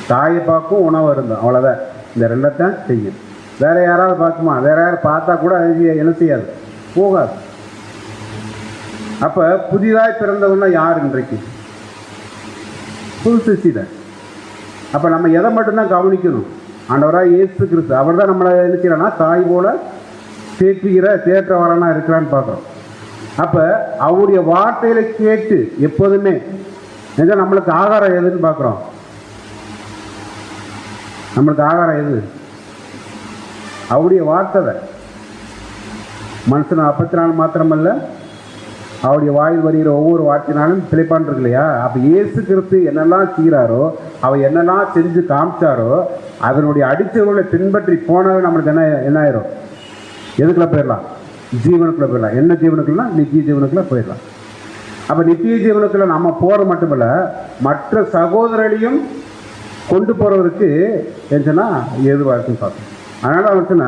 தாயை பார்க்கும், உணவு இருந்தோம், அவ்வளோதான். இந்த 2 செய்யும். வேற யாராவது பார்க்குமா? வேற யாரும் பார்த்தா கூட என்ன செய்யாது, போகாது. அப்ப புதிதாய் பிறந்தவன்னா யார் இன்றைக்கு? புது சிருஷ்டி தான். அப்ப நம்ம எதை மட்டும்தான் கவனிக்கணும்? ஆண்டவராக இயேசு கிறிஸ்து, அவர் தான் நம்மளை என்ன செய்யறா, தாய் போல தேற்றவரனா இருக்கிறான்னு பார்க்குறோம். அப்ப அவருடைய வார்த்தையில கேட்டு எப்போதுமே நம்மளுக்கு ஆகாரம் எதுன்னு பார்க்குறோம். நம்மளுக்கு ஆகாரம் எது? அவருடைய வார்த்தை. மனுஷன் அப்பத்தினாலும் மாத்திரமல்ல, அவருடைய வாயில் வருகிற ஒவ்வொரு வார்த்தையினாலும் பிழைப்பான் இருக்கு இல்லையா? அப்போ இயேசு கிறிஸ்து என்னெல்லாம் செய்கிறாரோ, அவர் என்னெல்லாம் செஞ்சு காமிச்சாரோ, அதனுடைய அடிச்சவர்களை பின்பற்றி போனாவே நம்மளுக்கு என்ன ஆயிரும்? எதுக்குள்ள போயிடலாம்? ஜீவனுக்குள்ள போயிடலாம். என்ன ஜீவனுக்குலாம்? நித்திய ஜீவனுக்குள்ள போயிடலாம். அப்போ நித்திய ஜீவனுக்குள்ள நம்ம போகிற மட்டுமல்ல, மற்ற சகோதரர்களையும் கொண்டு போகிறவருக்கு என்னன்னா ஏதுவாக இருக்குன்னு பார்க்கணும். அதனால அவன் சொன்ன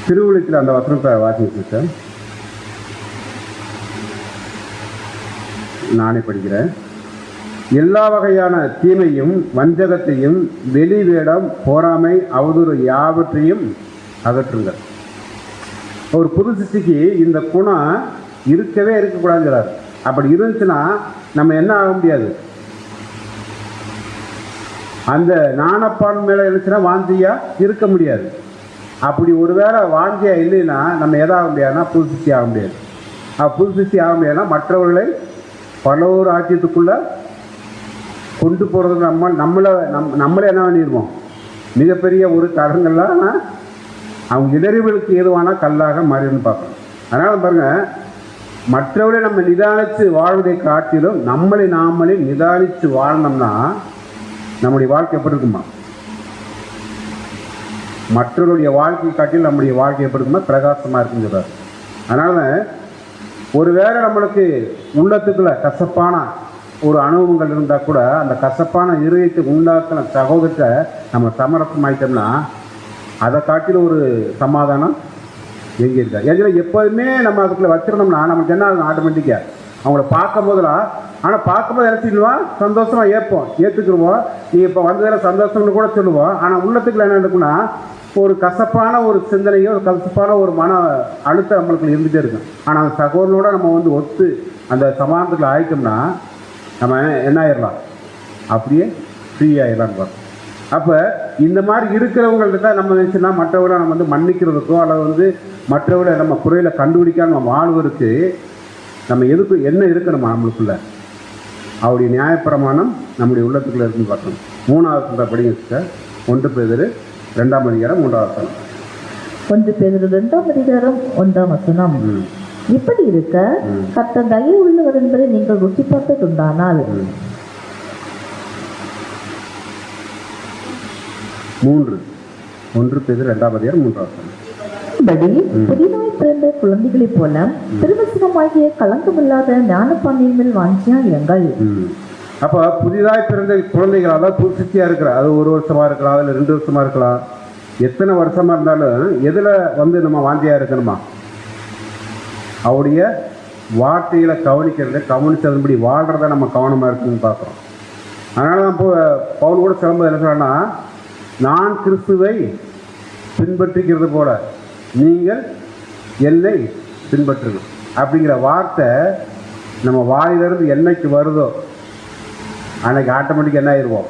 திருவுளித்தில் அந்த வசனத்தை வாசிச்சு நானே படிக்கிறேன். எல்லா வகையான தீமையும் வஞ்சகத்தையும் வெளி வேடம் பொறாமை அவதூறு யாவற்றையும் அகற்றுங்கள். ஒரு புது சிருஷ்டிக்கு இந்த குணம் இருக்கவே இருக்கக்கூடாதுங்கிறார். அப்படி இருந்துச்சுன்னா நம்ம என்ன ஆக முடியாது? அந்த ஞானப்பான் மேலே இருந்துச்சுன்னா வாஞ்சியா இருக்க முடியாது. அப்படி ஒருவேளை வாஞ்சியா இல்லைன்னா நம்ம எதாக முடியாதுன்னா புது சிருஷ்டி ஆக முடியாது. புது சிருஷ்டி ஆக முடியாதுன்னா மற்றவர்களை பல ஒரு ஆட்சியத்துக்குள்ள கொண்டு போகிறது நம்மளே என்ன பண்ணிடுவோம்? மிகப்பெரிய ஒரு தடங்கள்லாம் அவங்க இடறிவுகளுக்கு ஏதுவான கல்லாக மாறின்னு பார்க்கணும். அதனால பாருங்க, மற்றவர்களை நம்ம நிதானித்து வாழ்வதை காட்டிலும் நாமளே நிதானித்து வாழ்ந்தோம்னா நம்முடைய வாழ்க்கை எப்படி இருக்குமா? மற்றவருடைய வாழ்க்கையை காட்டிலும் நம்முடைய வாழ்க்கை எப்படி இருக்குமா? பிரகாசமாக இருக்குங்கிறார். அதனால ஒருவேளை நம்மளுக்கு உள்ளத்துக்குள்ள கசப்பான ஒரு அனுபவங்கள் இருந்தால் கூட அந்த கசப்பான இருதயத்தை உண்டாக்கின சகோதரத்தை நம்ம சமரசமாயிட்டோம்னா அதை காட்டிலும் ஒரு சமாதானம் எங்கே இருக்கா? ஏன்னா எப்போதுமே நம்ம அதுக்குள்ள வச்சிருந்தோம்னா நமக்கு என்ன ஆகும்? ஆட்டோமேட்டிக்காக அவங்கள பார்க்கும் போதெல்லாம், ஆனால் பார்க்கும்போது என்ன செய்வோம்? சந்தோஷமாக ஏற்றுக்குருவோம். நீ இப்போ வந்ததில் சந்தோஷம்னு கூட சொல்லுவோம். ஆனால் உள்ளத்துக்குள்ள என்ன இருக்குன்னா ஒரு கசப்பான ஒரு சிந்தனையோ கசப்பான ஒரு மன அழுத்தம் நம்மளுக்கு இருந்துகிட்டே இருக்கும். ஆனால் அந்த சகோதரனோட நம்ம ஒத்து அந்த சமாதானத்தில் ஆயிட்டோம்னா நம்ம என்ன ஆயிடலாம்? அப்படியே ஃப்ரீ ஆகிடலான்னு பார்ப்போம். அப்போ இந்த மாதிரி இருக்கிறவங்கள்ட்ட நம்ம நினச்சுன்னா மற்றவர்களை நம்ம மன்னிக்கிறதுக்கோ அல்லது மற்றவர்களை நம்ம குறையில கண்டுபிடிக்காம நம்ம வாழ்வதற்கு நம்ம எதுக்கு என்ன இருக்கணுமா? நம்மளுக்குள்ள அவருடைய நியாயப்பிரமாணம் நம்முடைய உள்ளத்துக்குள்ள இருக்குன்னு பார்க்கணும். 3வது படிங்க சார். 1 பேதுரு 2 அதிகாரம் 3வது வசனம். 1 பேதுரு 2 அதிகாரம் 1 வசனம். இப்படி இருக்க கர்த்தர் தயை உள்ளவர் என்பதை நீங்கள் ருசி பார்த்ததுண்டானால் 1 பேதுரு 2 அதிகாரம் 3வது வசனம். புதிதாய் பிறந்த குழந்தைகளைப் போல திருவசனமாகிய களங்கமில்லாத ஞானப்பான்மையின் மேல் வாஞ்சியா இருங்கள். அப்போ புதிதாய் பிறந்த குழந்தைகள், அதாவது புது சிருஷ்டியா இருக்கிறார். அது 1 வருஷமா இருக்கலாம், அதில் 2 வருஷமா இருக்கலாம். எத்தனை வருஷமா இருந்தாலும் எதில் நம்ம வாஞ்சியா இருக்கணுமா? அவருடைய வார்த்தைகளை கவனிச்சதன்படி வாழ்றத நம்ம கவனமாக இருக்குன்னு பார்க்குறோம். அதனால தான் பவுல் கூட சொல்லும்போது என்ன சொல்றேன்னா, நான் கிறிஸ்துவை பின்பற்றுகிறது போல நீங்கள் என்னை பின்பற்றுங்க அப்படிங்கிற வார்த்தை நம்ம வாயிலிருந்து என்னைக்கு வருதோ அன்னைக்கு ஆட்டோமேட்டிக் என்ன ஆயிடுவோம்?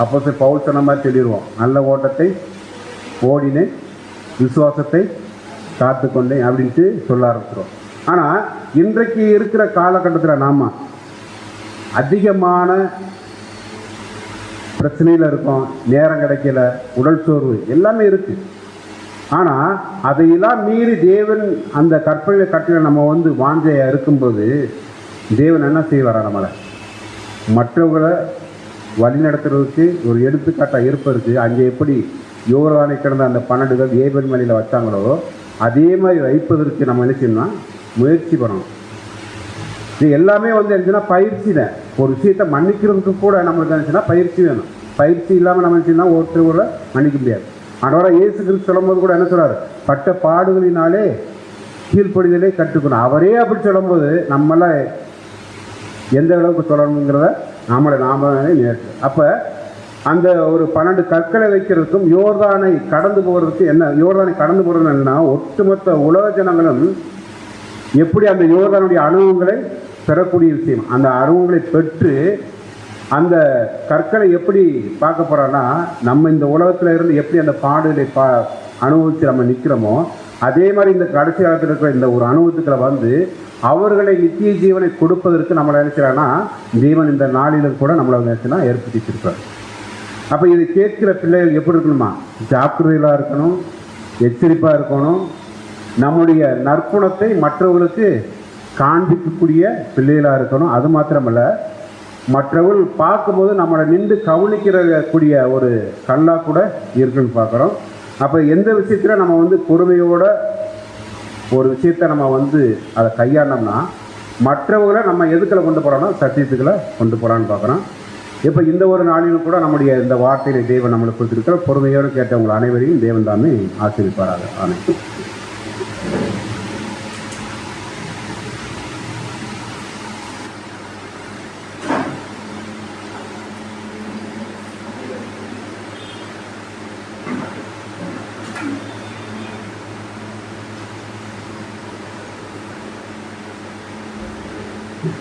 அப்போ பவுல் சொன்ன மாதிரி சொல்லிடுவோம், நல்ல ஓட்டத்தை ஓடினேன், விசுவாசத்தை காத்து கொண்டேன் அப்படின்ட்டு சொல்ல ஆரம்பிச்சிடும். ஆனால் இன்றைக்கு இருக்கிற காலகட்டத்தில் நாம் அதிகமான பிரச்சனையில் இருக்கோம், நேரம் கிடைக்கல, உடல் சோர்வு எல்லாமே இருக்குது. ஆனால் அதையெல்லாம் மீறி தேவன் அந்த கற்பனை கட்டில நம்ம வாஞ்சையாக இருக்கும்போது தேவன் என்ன செய்வாரா? நம்மளை மற்றவங்களை வழிநடத்துறதுக்கு ஒரு எடுத்துக்காட்டாக இருப்பதற்கு அங்கே எப்படி யோர்தானை கிடந்த அந்த 12 ஏபேல் மலையில் வச்சாங்களோ அதே மாதிரி வைப்பதற்கு நம்ம என்ன செய்யணும்னா முயற்சி பண்ணணும். இது எல்லாமே இருந்துச்சுன்னா பயிற்சி தான். ஒரு விஷயத்தை மன்னிக்கிறதுக்கு கூட நம்மளுக்கு இருந்துச்சுன்னா பயிற்சி வேணும். பயிற்சி இல்லாமல் நம்ம நினச்சின்னா ஒருத்தர் மன்னிக்க முடியாது. ஆண்டவராக இயேசு கிறிஸ்து சொல்லும்போது கூட என்ன சொல்கிறார்? பட்ட பாடுகளினாலே கீழ்ப்படிதலே கற்றுக்கணும். அவரே அப்படி சொல்லும்போது நம்மளாம் எந்த அளவுக்கு சொல்லணுங்கிறத நாம நேற்று. அப்போ அந்த ஒரு 12 கற்களை வைக்கிறதுக்கும் யோர்தானை கடந்து போகிறதுக்கு என்ன, யோர்தானை கடந்து போகிறது என்னன்னா, ஒட்டுமொத்த உலக ஜனங்களும் எப்படி அந்த யோர்தானுடைய அனுபவங்களை பெறக்கூடிய விஷயம். அந்த அனுபவங்களை பெற்று அந்த கற்களை எப்படி பார்க்க போகிறோன்னா, நம்ம இந்த உலகத்தில் இருந்து எப்படி அந்த பாடுகளை அனுபவித்து நம்ம நிற்கிறோமோ அதே மாதிரி இந்த கடைசி காலத்தில் இருக்கிற இந்த ஒரு அனுபவத்துக்களை அவர்களை நித்திய ஜீவனை கொடுப்பதற்கு நம்மளை நினைக்கிறான்னா தேவன் இந்த நாளிலும் கூட நம்மளை நினைச்சுன்னா ஏற்படுத்தி வச்சிருக்காரு. அப்போ இது கேட்கிற பிள்ளைகள் எப்படி இருக்கணுமா? ஜாக்கிரதையாக இருக்கணும், எச்சரிப்பாக இருக்கணும், நம்முடைய நற்குணத்தை மற்றவர்களுக்கு காண்பிக்கக்கூடிய பிள்ளைகளாக இருக்கணும். அது மாத்திரமல்ல, மற்றவர்கள் பார்க்கும்போது நம்மளை நின்று கவனிக்கிறக்கூடிய ஒரு கல்லாக கூட இருக்குன்னு பார்க்குறோம். அப்போ எந்த விஷயத்தில் நம்ம பொறுமையோட ஒரு விஷயத்தை நம்ம அதை கையாண்டோம்னா மற்றவர்களை நம்ம எதுக்களை கொண்டு போகிறோம்னா சத்தியத்துக்களை கொண்டு போகலான்னு பார்க்குறோம். இப்போ இந்த ஒரு நாளிலும் கூட நம்முடைய இந்த வார்த்தையில தேவன் நம்மளுக்கு கொடுத்துருக்கிற பொறுமையோடு கேட்டவங்க அனைவரையும் தேவன் தாமே ஆசீர்வதிப்பாராக. ஆமென்.